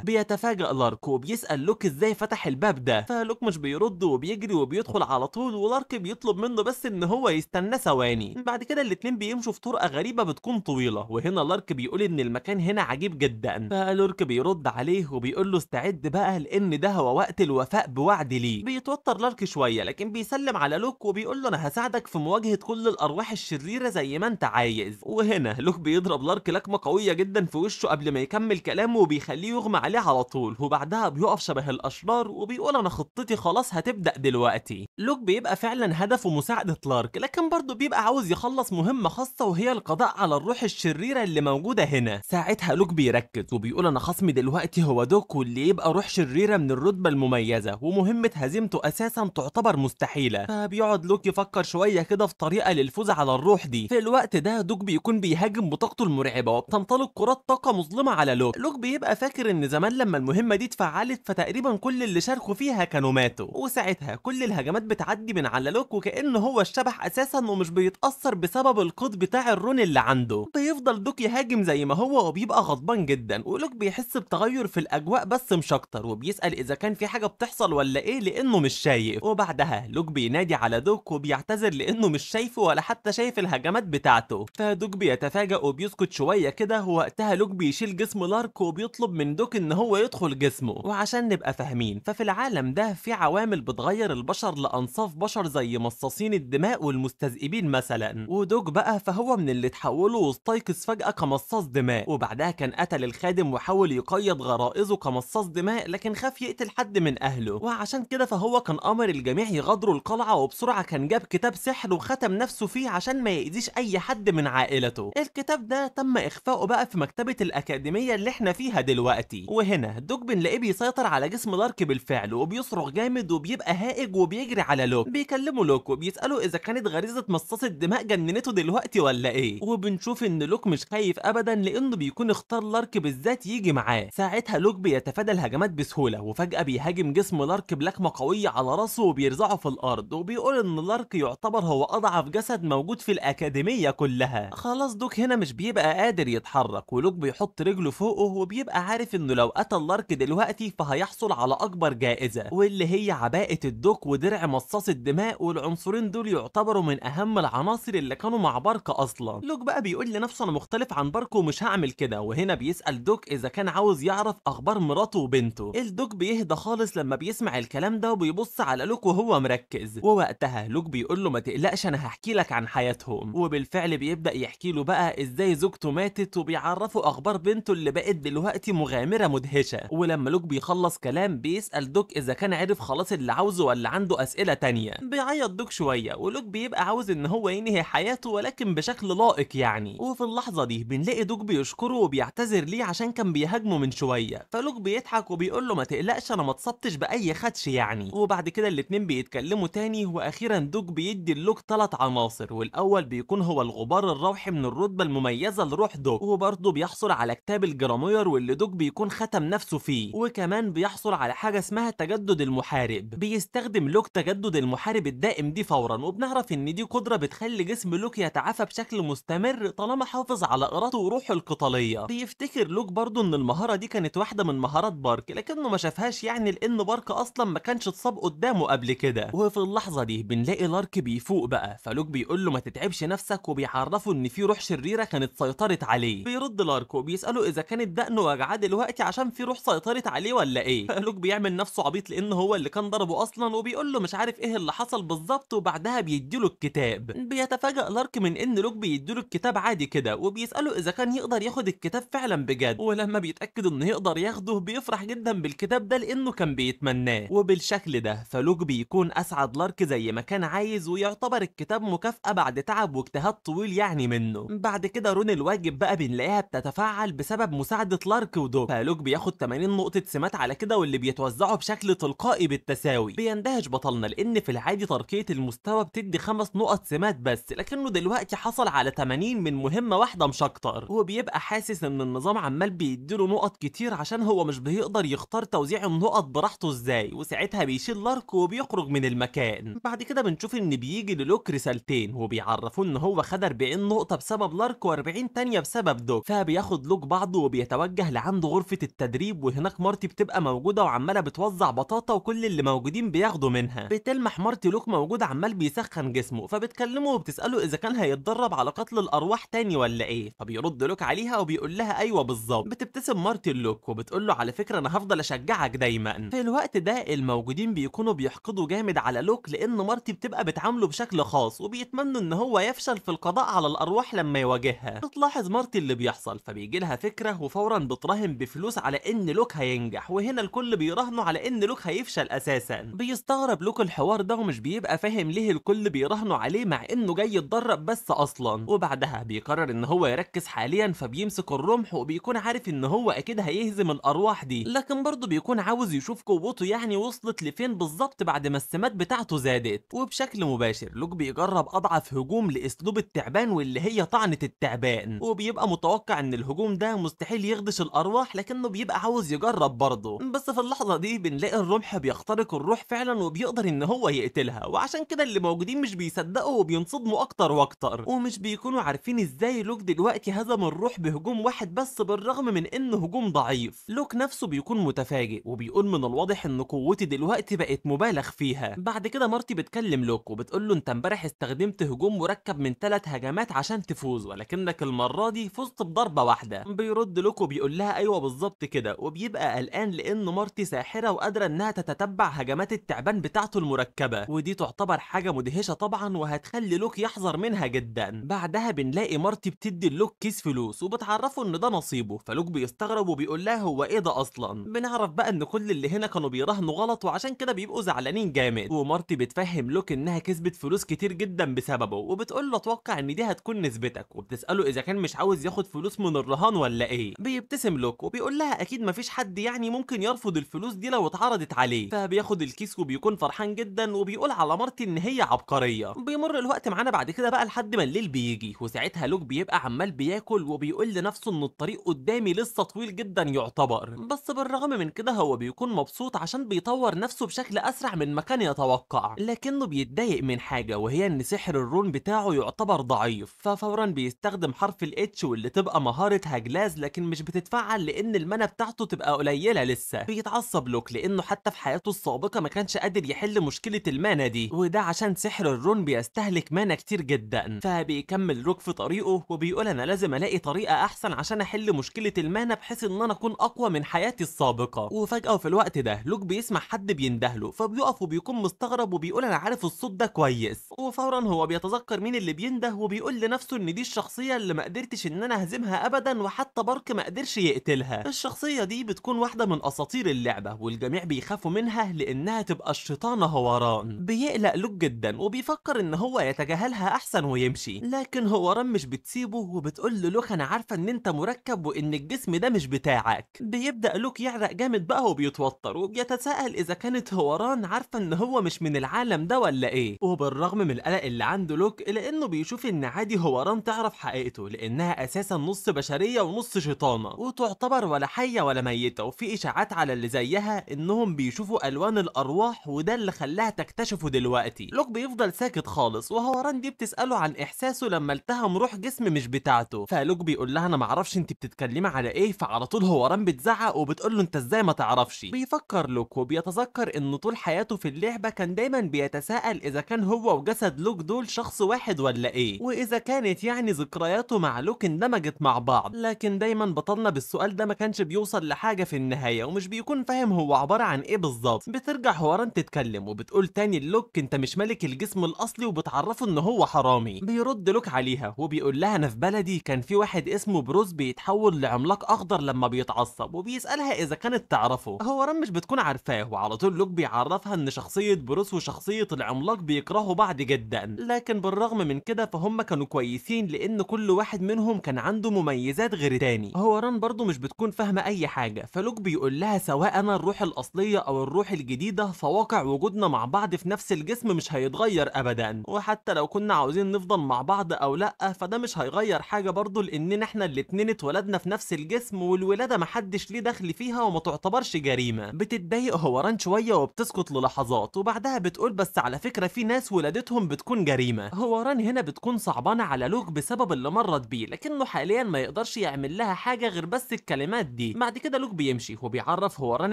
بيتفاجئ لارك وبيسأل لوك ازاي فتح الباب ده. فلوك مش بيرد وبيجري وبيدخل على طول ولارك بيطلب منه بس ان هو يستنى ثواني. بعد كده الاتنين بيمشوا في طرقه غريبه بتكون طويله. وهنا لارك بيقول ان المكان هنا عجيب جدا. فلورك بيرد عليه وبيقول له استعد بقى لان ده هو وقت الوفاء بوعد ليك. بيتوتر لارك شويه لكن بيسلم على لوك وبيقول له انا هساعدك في مواجهه كل الارواح الشريره زي ما انت عايز. وهنا لوك بيضرب لارك لكمه قويه جدا في وشه قبل ما يكمل كلامه وبيخليه يغمى عليه على طول. وبعدها بيقف شبه الاشرار وبيقول انا خطتي خلاص هتبدا دلوقتي. لوك بيبقى فعلا هدفه مساعده لارك لكن برضه بيبقى عاوز يخلص مهمه خاصه وهي القضاء على الروح الشريره اللي موجوده هنا. ساعتها لوك بيركز وبيقول انا خصمي دلوقتي هو دوك واللي يبقى روح شريره من الرتبه المميزه ومهمه هزيمته اساسا تعتبر مستحيله. فبيقعد لوك يفكر شويه كده في طريقه للفوز على الروح دي. في الوقت ده دوك بيكون بيهاجم بطاقته المرعبه وبتنطلق كرات طاقه مظلمه على لوك. لوك بيبقى فاكر ان زمان لما المهمه دي اتفعلت فتقريبا كل اللي شاركوا فيها كانوا ماتوا. وساعتها كل الهجمات بتعدي من على لوك وكانه هو الشبح اساسا ومش بيتاثر بسبب القطب بتاع الرون اللي عنده. بيفضل دوك يهاجم زي ما هو وبيبقى غضبان جدا. ولوك بيحس بتغير في الاجواء بس مش اكتر وبيسال اذا كان في حاجه بتحصل ولا ايه لانه مش شايف. وبعدها لوك بينادي على دوك وبيعتذر لانه مش شايفه ولا حتى شايف الهجمات بتاعته. فدوك بيتفاجئ وبيسكت شويه كده. ووقتها لوك بيشيل جسم لارك وبيطلب من دوك ان هو يدخل جسمه. وعشان نبقى فاهمين ففي العالم ده في عوامل بتغير البشر لانصاف بشر زي مصاصين الدماء والمستذئبين مثلا. ودوك بقى فهو من اللي اتحولوا واستيقظ فجاه كمصاص دماء. وبعدها كان قتل الخادم وحاول يقيد غرائزه كمصاص دماء لكن خاف يقتل حد من اهله. وعشان كده فهو كان امر الجميع يغادروا القلعه وبسرعه كان جاب كتاب سحر وختم نفسه فيه عشان ما يأذيش اي حد من عائلته. الكتاب ده تم اخفائه بقى في مكتبه الاكاديميه اللي احنا فيها دلوقتي. وهنا دوك بنلاقيه بيسيطر على جسم لارك بالفعل وبيصرخ جامد وبيبقى هائج وبيجري على لوك. بيكلموا لوك وبيسالوا اذا كانت غريزه مصاص الدماء جننته دلوقتي ولا ايه. وبنشوف ان لوك مش خايف ابدا لانه بيكون اختار لارك بالذات يجي معاه. ساعتها لوك بيتفادى الهجمات بسهوله وفجاه بيهاجم جسم لارك بلكمه قويه على راسه وبيرزعه في الارض. وبيقول ان لارك يعتبر هو اضعف جسد موجود في الاكاديميه كلها. خلاص دوك هنا مش بيبقى قادر يتحرك ولوك بيحط رجله فوقه وبيبقى عارف انه لو قتل لارك دلوقتي فهيحصل على اكبر جائزه واللي هي عباءه الدوك ودرع مصاص الدماء. والعنصرين دول يعتبروا من اهم العناصر اللي كانوا مع بارك اصلا. لوك بقى بيقول لنفسه انا مختلف عن بارك ومش هعمل كده. وهنا بيسال دوك اذا كان عاوز يعرف اخبار مراته وبنته. الدوك بيهدى خالص لما بيسمع الكلام ده وبيبص على لوك وهو مركز. ووقتها لوك بيقول له ما تقلقش انا هحكي لك عن حياتهم. وبالفعل بيبدا يحكي له بقى ازاي زوجته ماتت وبيعرفه اخبار بنته اللي بقت دلوقتي مغامره مدهشه. ولما لوك بيخلص كلام بيسال دوك اذا كان عرف خلاص اللي عاوزه ولا عنده اسئله تانية. بيعيط دوك شويه ولوك بيبقى عاوز ان هو ينهي حياته ولكن بشكل لائق يعني. وفي اللحظه دي بنلاقي دوك بيشكره وبيعتذر ليه عشان كان بيهاجمه من شويه. فلوك بيضحك وبيقول له ما تقلقش انا ما اتصبتش باي خدش يعني. وبعد كده الاتنين بيتكلموا تاني واخيرا دوك بيدي لوك 3 عناصر. والاول بيكون هو الغبار الروحي من الرتبه المميزه لروح دوك. وبرضه بيحصل على كتاب الجراموير واللي دوك بيكون ختم نفسه فيه. وكمان بيحصل على حاجه اسمها تجدد المحارب. بيستخدم لوك تجدد المحارب الدائم دي فورا. وبنعرف ان دي قدره بتخلي جسم لوك يتعافى بشكل مستمر طالما حافظ على ارادته وروحه القتاليه. بيفتكر لوك برضه ان المهاره دي كانت واحده من مهارات بارك لكنه ما شافهاش يعني لان بارك اصلا ما كانش اتصاب قدامه قبل كده. وفي اللحظه دي بنلاقي لارك بيفوق بقى. فلوك بيقول له ما تتعبش نفسك وبيعرفه ان في روح شريره كانت سيطرت عليه. بيرد لارك وبيساله اذا كانت دقنه وجعاه دلوقتي عشان في روح سيطرت عليه ولا ايه. فلوك بيعمل نفسه عبيط لان هو اللي كان ضربه اصلا وبيقول له مش عارف ايه اللي حصل بالظبط. وبعدها بيديله الكتاب. بيتفاجئ لارك من ان لوك بيديله الكتاب عادي كده وبيساله اذا كان يقدر ياخد الكتاب فعلا بجد. ولما بيتاكد انه يقدر ياخده بيفرح جدا بالكتاب ده لانه كان بيتمناه. وبالشكل ده فلوك بيكون اسعد لارك زي ما كان عايز ويعتبر الكتاب مكافأة بعد تعب تعب واجتهاد طويل يعني منه. بعد كده رون الواجب بقى بنلاقيها بتتفاعل بسبب مساعدة لارك ودوك، فلوك بياخد 80 نقطة سمات على كده واللي بيتوزعوا بشكل تلقائي بالتساوي. بيندهش بطلنا لان في العادي ترقية المستوى بتدي 5 نقط سمات بس، لكنه دلوقتي حصل على 80 من مهمة واحدة مش اكتر، وبيبقى حاسس ان النظام عمال بيديله نقط كتير عشان هو مش بيقدر يختار توزيع النقط براحته ازاي، وساعتها بيشيل لارك وبيخرج من المكان. بعد كده بنشوف ان بيجي للوك رسالتين وبيعرفوه ان هو خد 40 نقطة بسبب لارك و40 تانية بسبب دوك، فبياخد لوك بعضه وبيتوجه لعند غرفة التدريب، وهناك مارتي بتبقى موجودة وعمالة بتوزع بطاطا وكل اللي موجودين بياخدوا منها. بتلمح مارتي لوك موجود عمال بيسخن جسمه، فبتكلمه وبتسأله اذا كان هيتدرب على قتل الارواح تاني ولا ايه، فبيرد لوك عليها وبيقول لها ايوه بالظبط. بتبتسم مارتي لوك وبتقول له على فكرة انا هفضل اشجعك دايما. في الوقت ده الموجودين بيكونوا بيحقدوا جامد على لوك لان مارتي بتبقى بتعامله بشكل خاص، وبيتمنوا ان هو يفشل في القضاء على الارواح لما يواجهها. بتلاحظ مارتي اللي بيحصل فبيجي لها فكرة وفورا بتراهن بفلوس على ان لوك هينجح، وهنا الكل بيراهنوا على ان لوك هيفشل اساسا. بيستغرب لوك الحوار ده ومش بيبقى فاهم ليه الكل بيراهنوا عليه مع انه جاي يتدرب بس اصلا. وبعدها بيقرر ان هو يركز حاليا، فبيمسك الرمح وبيكون عارف ان هو اكيد هيهزم الارواح دي، لكن برضه بيكون عاوز يشوف قوته يعني وصلت لفين بالظبط بعد ما السمات بتاعته زادت. وبشكل مباشر لوك بيجرب اضعف هجوم لاسلوب التعبان واللي هي طعنة التعبان، وبيبقى متوقع ان الهجوم ده مستحيل يخدش الارواح لكنه بيبقى عاوز يجرب برضه. بس في اللحظة دي بنلاقي الرمح بيخترق الروح فعلا وبيقدر ان هو يقتلها، وعشان كده اللي موجودين مش بيصدقوا وبينصدموا اكتر واكتر، ومش بيكونوا عارفين ازاي لوك دلوقتي هزم الروح بهجوم واحد بس بالرغم من انه هجوم ضعيف. لوك نفسه بيكون متفاجئ وبيقول من الواضح ان قوتي دلوقتي بقت مبالغ فيها. بعد كده مارتي بتكلم لوك وبتقول له انت امبارح استخدمت هجوم مركب من 3 هجمات عشان تفوز، ولكنك المرة دي فزت بضربة واحدة. بيرد لوك وبيقول لها ايوه بالظبط كده، وبيبقى قلقان لان مارتي ساحرة وقادرة انها تتتبع هجمات التعبان بتاعته المركبة، ودي تعتبر حاجة مدهشة طبعا وهتخلي لوك يحذر منها جدا. بعدها بنلاقي مارتي بتدي لوك كيس فلوس وبتعرفه ان ده نصيبه، فلوك بيستغرب وبيقول لها هو ايه ده اصلا. بنعرف بقى ان كل اللي هنا كانوا بيراهنوا غلط وعشان كده بيبقوا زعلانين جامد، ومارتي بتفهم لوك انها كسبت فلوس كتير جدا بسببه، وبتقول له اتوقع ان دي هتكون نسبتك، وبتساله اذا كان مش عاوز ياخد فلوس من الرهان ولا ايه. بيبتسم لوك وبيقول لها اكيد مفيش حد يعني ممكن يرفض الفلوس دي لو اتعرضت عليه، فبياخد الكيس وبيكون فرحان جدا وبيقول على مارتي ان هي عبقريه. بيمر الوقت معانا بعد كده بقى لحد ما الليل بيجي، وساعتها لوك بيبقى عمال بياكل وبيقول لنفسه ان الطريق قدامي لسه طويل جدا يعتبر، بس بالرغم من كده هو بيكون مبسوط عشان بيطور نفسه بشكل اسرع من ما كان يتوقع، لكنه بيتضايق من حاجه وهي ان سحر الرون بتاعه يعتبر ضعيف، ففورا بيستخدم حرف الاتش واللي تبقى مهاره هجلاز لكن مش بتتفعل لان المنى بتاعته تبقى قليله لسه. بيتعصب لوك لانه حتى في حياته السابقه ما كانش قادر يحل مشكله المانا دي، وده عشان سحر الرون بيستهلك مانا كتير جدا. فبيكمل لوك في طريقه وبيقول انا لازم الاقي طريقه احسن عشان احل مشكله المانا بحيث ان انا اكون اقوى من حياتي السابقه. وفجاه في الوقت ده لوك بيسمع حد بيندهله، فبيقف وبيكون مستغرب وبيقول انا عارف الصوت ده كويس، وفورا هو بيتذكر مين اللي بينده وبيقول لنفسه ان دي الشخصيه اللي ما قدرتش ان انا اهزمها ابدا وحتى بارك ما قدرش يقتلها. الشخصيه دي بتكون واحده من اساطير اللعبه والجميع بيخافوا منها لانها تبقى الشيطانه هوران. بيقلق لوك جدا وبيفكر ان هو يتجاهلها احسن ويمشي، لكن هوران مش بتسيبه وبتقول لوك انا عارفه ان انت مركب وان الجسم ده مش بتاعك. بيبدا لوك يعرق جامد بقى وبيتوتر وبيتساءل اذا كانت هوران عارفه ان هو مش من العالم ده ولا ايه. وبالرغم من القلق اللي عنده لوك الا انه بيشوف ان عادي هوران تعرف حقيقته لانها اساسا نص بشريه ونص شيطانه وتعتبر ولا حيه ولا ميته، وفي اشاعات على اللي زيها انهم بيشوفوا الوان الارواح وده اللي خلاها تكتشفه دلوقتي. لوك بيفضل ساكت خالص وهوران دي بتساله عن احساسه لما التهم روح جسم مش بتاعته، فلوك بيقول لها انا معرفش انت بتتكلمي على ايه، فعلى طول هوران بتزعق وبتقول له انت ازاي ما تعرفش. بيفكر لوك وبيتذكر ان طول حياته في اللعبه كان دايما بيتساءل اذا كان هو وجسد لوك دول شخص واحد ولا ايه، واذا كانت يعني ذكرياته مع لوك اندمجت مع بعض، لكن دايما بطلنا بالسؤال ده ما كانش بيوصل لحاجه في النهايه ومش بيكون فاهم هو عباره عن ايه بالظبط. بترجع هوران تتكلم وبتقول تاني لوك انت مش ملك الجسم الاصلي وبتعرفه ان هو حرامي. بيرد لوك عليها وبيقول لها انا في بلدي كان في واحد اسمه بروس بيتحول لعملاق اخضر لما بيتعصب، وبيسالها اذا كانت تعرفه. هوران مش بتكون عارفاه وعلى طول لوك بيعرفها ان شخصيه بروس وشخصيه العملاق بيكرهوا بعض جدا، لكن بالرغم بالرغم من كده فهم كانوا كويسين لان كل واحد منهم كان عنده مميزات غير التاني. هوران برضو مش بتكون فاهمة اي حاجة، فلوك بيقول لها سواء انا الروح الاصلية او الروح الجديدة فواقع وجودنا مع بعض في نفس الجسم مش هيتغير ابدا، وحتى لو كنا عاوزين نفضل مع بعض او لا فده مش هيغير حاجة برضو لاننا احنا الاتنين اتولدنا في نفس الجسم، والولادة محدش ليه دخل فيها وما تعتبرش جريمة. بتتضايق هوران شوية وبتسكت للحظات، وبعدها بتقول بس على فكرة في ناس ولادتهم بتكون جريمة. هوران هنا بتكون صعبانة على لوك بسبب اللي مرت بيه، لكنه حاليا ما يقدرش يعمل لها حاجة غير بس الكلمات دي. بعد كده لوك بيمشي وبيعرف هوران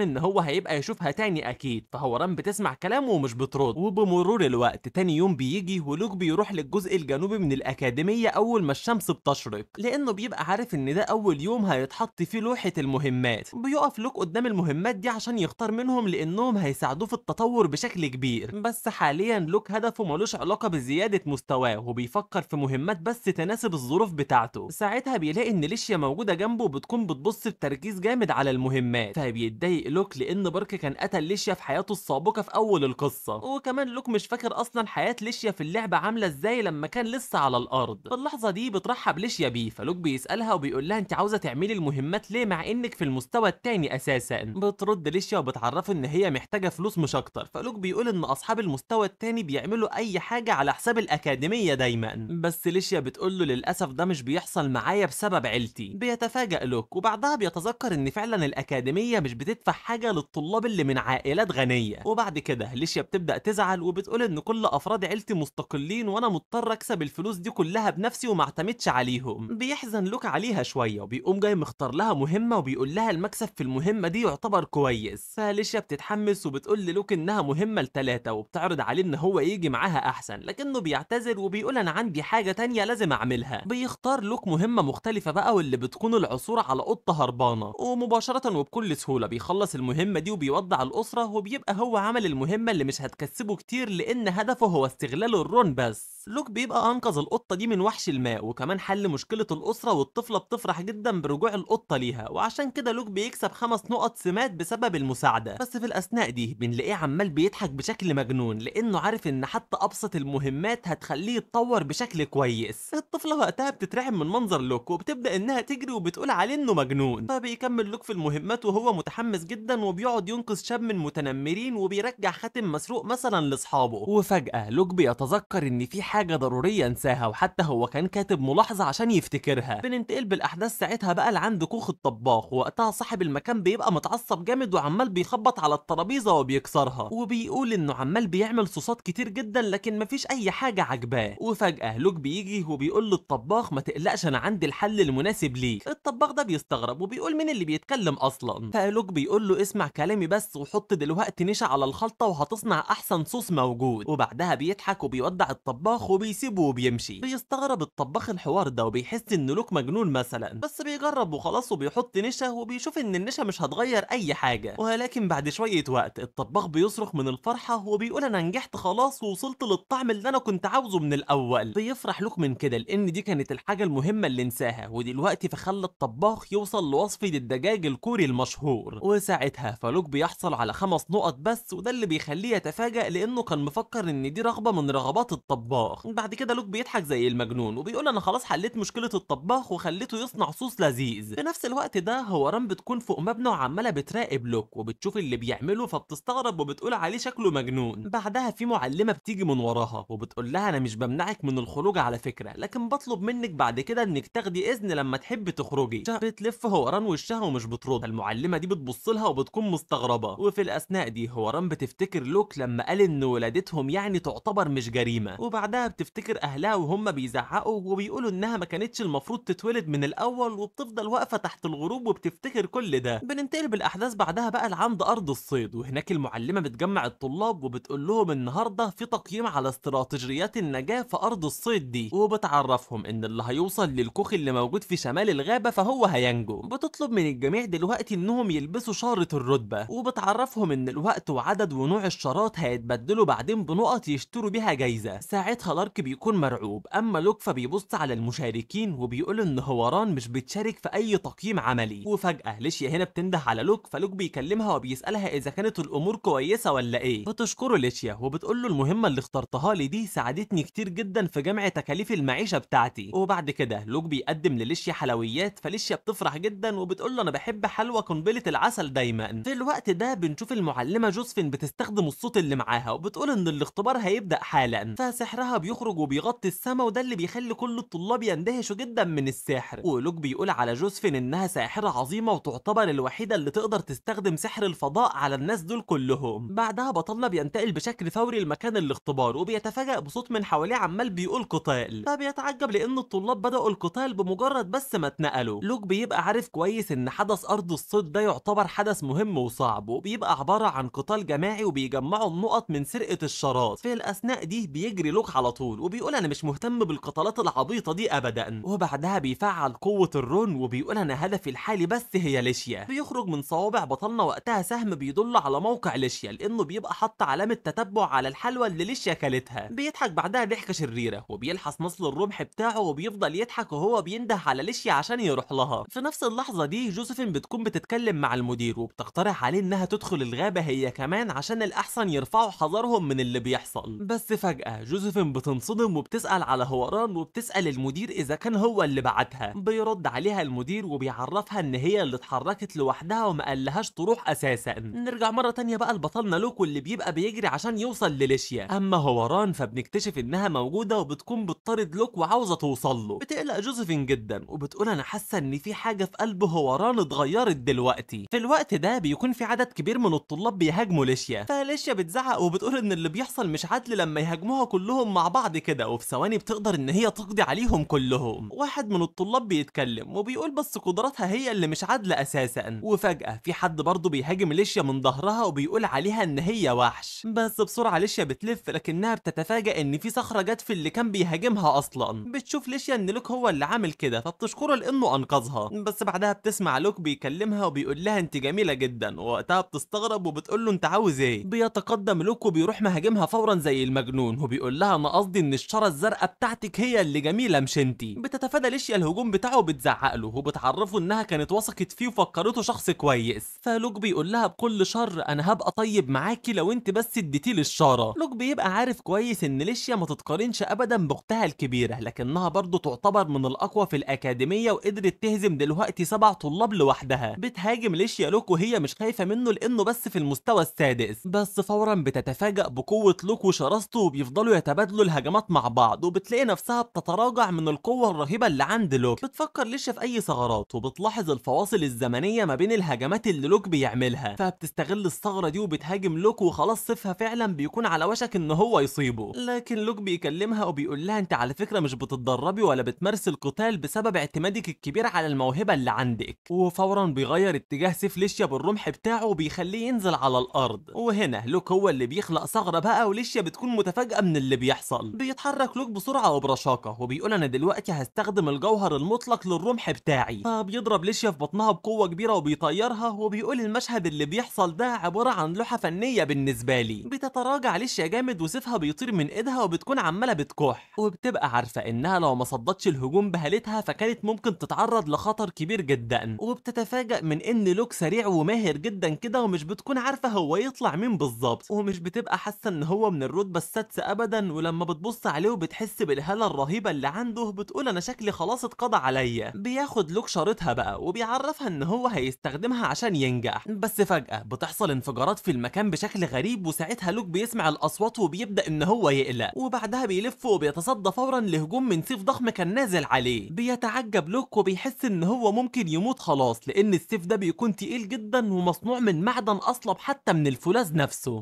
ان هو هيبقى يشوفها تاني اكيد، فهوران بتسمع كلامه ومش بترد. وبمرور الوقت تاني يوم بيجي ولوك بيروح للجزء الجنوبي من الأكاديمية أول ما الشمس بتشرق، لأنه بيبقى عارف إن ده أول يوم هيتحط فيه لوحة المهمات. بيقف لوك قدام المهمات دي عشان يختار منهم لأنهم هيساعدوه في التطور بشكل كبير، بس حاليا لوك هدفه ملوش علاقة بزيادة مستواه وبيفكر في مهمات بس تناسب الظروف بتاعته. ساعتها بيلاقي إن ليشيا موجودة جنبه وبتكون بتبص بتركيز جامد على المهمات، فبيتضايق لوك لأن بارك كان قتل ليشيا في حياته السابقة في أول القصة، وكمان لوك مش فاكر أصلا حياة ليشيا في اللعبة عاملة ازاي لما كان لسه على الأرض. في اللحظة دي بترحب ليشيا بيه، فلوك بيسألها وبيقول لها انت عاوزة تعملي المهمات ليه مع انك في المستوى التاني اساسا. بترد ليشيا وبتعرفه ان هي محتاجة فلوس مش اكتر، فلوك بيقول ان اصحاب المستوى التاني بيعملوا اي حاجة على حساب الأكاديمية دايما، بس ليشيا بتقول له للأسف ده مش بيحصل معايا بسبب عيلتي. بيتفاجأ لوك وبعدها بيتذكر ان فعلا الأكاديمية مش بتدفع حاجة للطلاب اللي من عائلات غنية. وبعد كده ليشيا بتبدأ تزعل وبتقول ان كل افراد عيلتي مستقلين وانا مضطر اكسب الفلوس دي كلها بنفسي وما اعتمدش عليهم. بيحزن لوك عليها شويه وبيقوم جاي مختار لها مهمه وبيقول لها المكسب في المهمه دي يعتبر كويس، فاليشيا بتتحمس وبتقول للوك انها مهمه لتلاتة وبتعرض عليه ان هو يجي معاها احسن، لكنه بيعتذر وبيقول انا عندي حاجه تانية لازم اعملها. بيختار لوك مهمه مختلفه بقى واللي بتكون العثور على قطه هربانه، ومباشره وبكل سهوله بيخلص المهمه دي وبيودع الاسره، وبيبقى هو عمل المهمه اللي مش هتكسبه كتير لان هدفه هو استغلال الرون بس. لوك بيبقى انقذ القطه دي من وحش الماء وكمان حل مشكله الاسره، والطفله بتفرح جدا برجوع القطه ليها، وعشان كده لوك بيكسب 5 نقط سمات بسبب المساعده. بس في الاثناء دي بنلاقيه عمال بيضحك بشكل مجنون لانه عارف ان حتى ابسط المهمات هتخليه يتطور بشكل كويس. الطفله وقتها بتترعب من منظر لوك وبتبدا انها تجري وبتقول عليه انه مجنون، فبيكمل لوك في المهمات وهو متحمس جدا وبيقعد ينقذ شاب من متنمرين وبيرجع خاتم مسروق مثلا لاصحابه. وفجاه لوك بيتذكر ان في حاجه ضروريه انساها، وحتى هو كان كاتب ملاحظه عشان يفتكرها. بننتقل بالاحداث ساعتها بقى لعند كوخ الطباخ، ووقتها صاحب المكان بيبقى متعصب جامد وعمال بيخبط على الترابيزه وبيكسرها، وبيقول انه عمال بيعمل صوصات كتير جدا لكن مفيش اي حاجه عجباه. وفجاه لوك بيجي وبيقول للطباخ ما تقلقش انا عندي الحل المناسب ليك. الطباخ ده بيستغرب وبيقول مين اللي بيتكلم اصلا، فلوك بيقول له اسمع كلامي بس وحط دلوقتي نشا على الخلطه وهتصنع احسن صوص موجود. وبعدها بيضحك وبيودع الطباخ وبيسيبه وبيمشي. بيستغرب الطباخ الحوار ده وبيحس ان لوك مجنون مثلا، بس بيجرب وخلاص وبيحط نشا وبيشوف ان النشا مش هتغير اي حاجه. ولكن بعد شويه وقت الطباخ بيصرخ من الفرحه وبيقول انا نجحت خلاص ووصلت للطعم اللي انا كنت عاوزه من الاول. بيفرح لوك من كده لان دي كانت الحاجه المهمه اللي نساها، ودلوقتي فخلى الطباخ يوصل لوصفه الدجاج الكوري المشهور. وساعتها فلوك بيحصل على 5 نقط بس، وده اللي بيخليه يتفاجأ لانه كان مفكر ان دي رغبه من رغبات الطباخ. بعد كده لوك بيضحك زي المجنون وبيقول انا خلاص حليت مشكله الطباخ وخليته يصنع صوص لذيذ. في نفس الوقت ده هوران بتكون فوق مبنى وعماله بتراقب لوك وبتشوف اللي بيعمله فبتستغرب وبتقول عليه شكله مجنون. بعدها في معلمه بتيجي من وراها وبتقول لها انا مش بمنعك من الخروج على فكره، لكن بطلب منك بعد كده انك تاخدي اذن لما تحبي تخرجي. بتلف هوران وشها ومش بترد، المعلمه دي بتبص لها وبتكون مستغربه. وفي الاثناء دي هوران بتفتكر لوك لما قال ان ولادتهم يعني تعتبر مش جريمه، وبعدها بتفتكر اهلها وهم بيزعقوا وبيقولوا انها ما كانتش المفروض تتولد من الاول، وبتفضل واقفه تحت الغروب وبتفتكر كل ده. بننتقل بالاحداث بعدها بقى لعند ارض الصيد، وهناك المعلمه بتجمع الطلاب وبتقول لهم النهارده في تقييم على استراتيجيات النجاه في ارض الصيد دي، وبتعرفهم ان اللي هيوصل للكوخ اللي موجود في شمال الغابه فهو هينجو. بتطلب من الجميع دلوقتي انهم يلبسوا شاره الرتبه، وبتعرفهم ان الوقت وعدد ونوع الشارات هيتبدلوا بعدين بنقط يشتروا بيها جايزه. ساعتها لارك بيكون مرعوب، اما لوك فبيبص على المشاركين وبيقول ان هوران مش بتشارك في اي تقييم عملي. وفجاه ليشيا هنا بتنده على لوك، فلوك بيكلمها وبيسالها اذا كانت الامور كويسه ولا ايه. بتشكره ليشيا وبتقول له المهمه اللي اخترتها لي دي ساعدتني كتير جدا في جمع تكاليف المعيشة بتاعتي. وبعد كده لوك بيقدم لليشيا حلويات، فليشيا بتفرح جدا وبتقول له انا بحب حلوى قنبلة العسل دايما. في الوقت ده بنشوف المعلمة جوزفين بتستخدم الصوت اللي معاها وبتقول ان الاختبار هيبدأ حالا، فسحرها بيخرج وبيغطي السما، وده اللي بيخلي كل الطلاب يندهشوا جدا من السحر. ولوك بيقول على جوزفين انها ساحرة عظيمة وتعتبر الوحيدة اللي تقدر تستخدم سحر الفضاء على الناس دول كلهم. بعدها بطلنا بينتقل بشكل فوري لمكان الاختبار، وبيتفاجأ بصوت من حواليه عمال بيقول قتال، فبيتعجب لان الطلاب بدأوا القتال بمجرد بس ما اتنقلوا. لوك بيبقى عارف كويس ان حدث ارض الصيد ده يعتبر حدث مهم وصعب، وبيبقى عبارة عن قتال جماعي وبيجمعوا النقط من سرقة الشارات. في الاثناء دي بيجري لوك على طول وبيقول انا مش مهتم بالقتالات العبيطة دي ابدا، وبعدها بيفعل قوة الرون وبيقول انا هدفي الحالي بس هي ليشيا. بيخرج من صوابع بطلنا وقتها سهم بيدل على موقع ليشيا، لانه بيبقى حط علامة تتبع على الحلوى اللي ليشيا كلتها. بيضحك بعدها ضحكة شريرة وبيلحس نصل الرمح بتاعه وبيفضل يضحك وهو بينده على ليشيا عشان يروح لها. في نفس اللحظة دي جوزفين بتكون بتتكلم مع المدير وبتقترح عليه انها تدخل الغابة هي كمان عشان الاحسن يرفعوا حذرهم من اللي بيحصل. بس فجأة جوزفين بتنصدم وبتسأل على هوران وبتسأل المدير اذا كان هو اللي بعتها. بيرد عليها المدير وبيعرفها ان هي اللي اتحركت لوحدها وما قالهاش تروح اساسا. نرجع مرة تانية بقى لبطلنا لوك واللي بيبقى بيجري عشان يوصل لليشيا. اما هوران فبنكتشف انها موجودة وبتكون بتطارد لوك وعاوزة توصل له. بتقلق جوزفين جدا وبتقول انا حاسة ان في حاجة في قلب هوران اتغيرت دلوقتي. في الوقت ده بيكون في عدد كبير من الطلاب بيهاجموا ليشيا، فليشيا بتزعق وبتقول ان اللي بيحصل مش عدل لما يهاجموها كلهم مع بعض كده، وفي ثواني بتقدر ان هي تقضي عليهم كلهم. واحد من الطلاب بيتكلم وبيقول بس قدراتها هي اللي مش عادلة اساسا. وفجأة في حد برضه بيهاجم ليشيا من ظهرها وبيقول عليها ان هي وحش. بس بسرعة ليشيا بتلف لكنها بتتفاجأ ان في صخرة جت في اللي كان بيهاجمها اصلا. بتشوف ليشيا ان لوك هو اللي عامل كده فبتشكره لانه انقذها. بس بعدها بتسمع لوك بيكلمها وبيقول لها انت جميلة جدا، ووقتها بتستغرب وبتقول له انت عاوز ايه. بيتقدم لوك وبيروح مهاجمها فورا زي المجنون وبيقول لها انا قصدي ان الشارة الزرقاء بتاعتك هي اللي جميلة مش انتي. بتتفادى ليشيا الهجوم بتاعه وبتزعق له وبتعرفه انها كانت وثقت فيه وفكرته شخص كويس. فلوك بيقول لها بكل شر انا هبقى طيب معاكي لو انت بس اديتي لي الشارة. لوك بيبقى عارف كويس ان ليشيا ما تتقارنش ابدا باختها الكبيرة، لكنها برضه تعتبر من الاقوى في الاكاديمية وقدرت تهزم دلوقتي 7 طلاب لوحدها. بتهاجم ليشيا لوك وهي مش خايفة منه لانه بس في المستوى السادس. بس فورا بتتفاجأ بقوة لوك وشراسته وبيفضلوا يتبادلوا الهجمات مع بعض، وبتلاقي نفسها بتتراجع من القوة الرهيبة اللي عند لوك. بتفكر ليشيا في اي ثغرات وبتلاحظ الفواصل الزمنية ما بين الهجمات اللي لوك بيعملها، فبتستغل الثغرة دي وبتهاجم لوك وخلاص سيفها فعلا بيكون على وشك ان هو يصيبه. لكن لوك بيكلمها وبيقول لها انت على فكرة مش بتتدربي ولا بتمارسي القتال بسبب اعتمادك الكبير على الموهبة اللي عندك. وفورا بيغير اتجاه سيف ليشيا بالرمح بتاعه وبيخليه ينزل على الارض. وهنا لوك هو اللي بيخلق ثغرة بقى وليشيا بتكون متفاجئة من اللي بيحصل. بيتحرك لوك بسرعة وبرشاقة وبيقول انا دلوقتي هستخدم الجوهر المطلق للرمح بتاعي، فبيضرب ليشيا في بطنها بقوة كبيرة وبيطيرها. وبيقول المشهد اللي بيحصل ده عبارة عن لوحة فنية بالنسبة لي. بتتراجع ليشيا جامد وسيفها بيطير من ايدها وبتكون عمالة بتكح، وبتبقى عارفة انها لو ما صدتش الهجوم بهالتها فكانت ممكن تتعرض لخطر كبير جدا. وبتتفاجأ من ان لوك سريع وماهر جدا كده ومش بتكون عارفة هو يطلع مين بالظبط، ومش بتبقى حاسة ان هو من الرتبة السادسة ابدا. ولما بتبص عليه وبتحس بالهالة الرهيبة اللي عنده بتقول انا شكلي خلاص اتقضى عليا. بياخد لوك شارتها بقى وبيعرفها ان هو هيستخدمها عشان ينجح. بس فجأة بتحصل انفجارات في المكان بشكل غريب، وساعتها لوك بيسمع الاصوات وبيبدأ ان هو يقلق، وبعدها بيلف وبيتصدى فورا لهجوم من سيف ضخم كان نازل عليه. بيتعجب لوك وبيحس ان هو ممكن يموت خلاص، لان السيف ده بيكون تقيل جدا ومصنوع من معدن اصلب حتى من الفولاذ نفسه.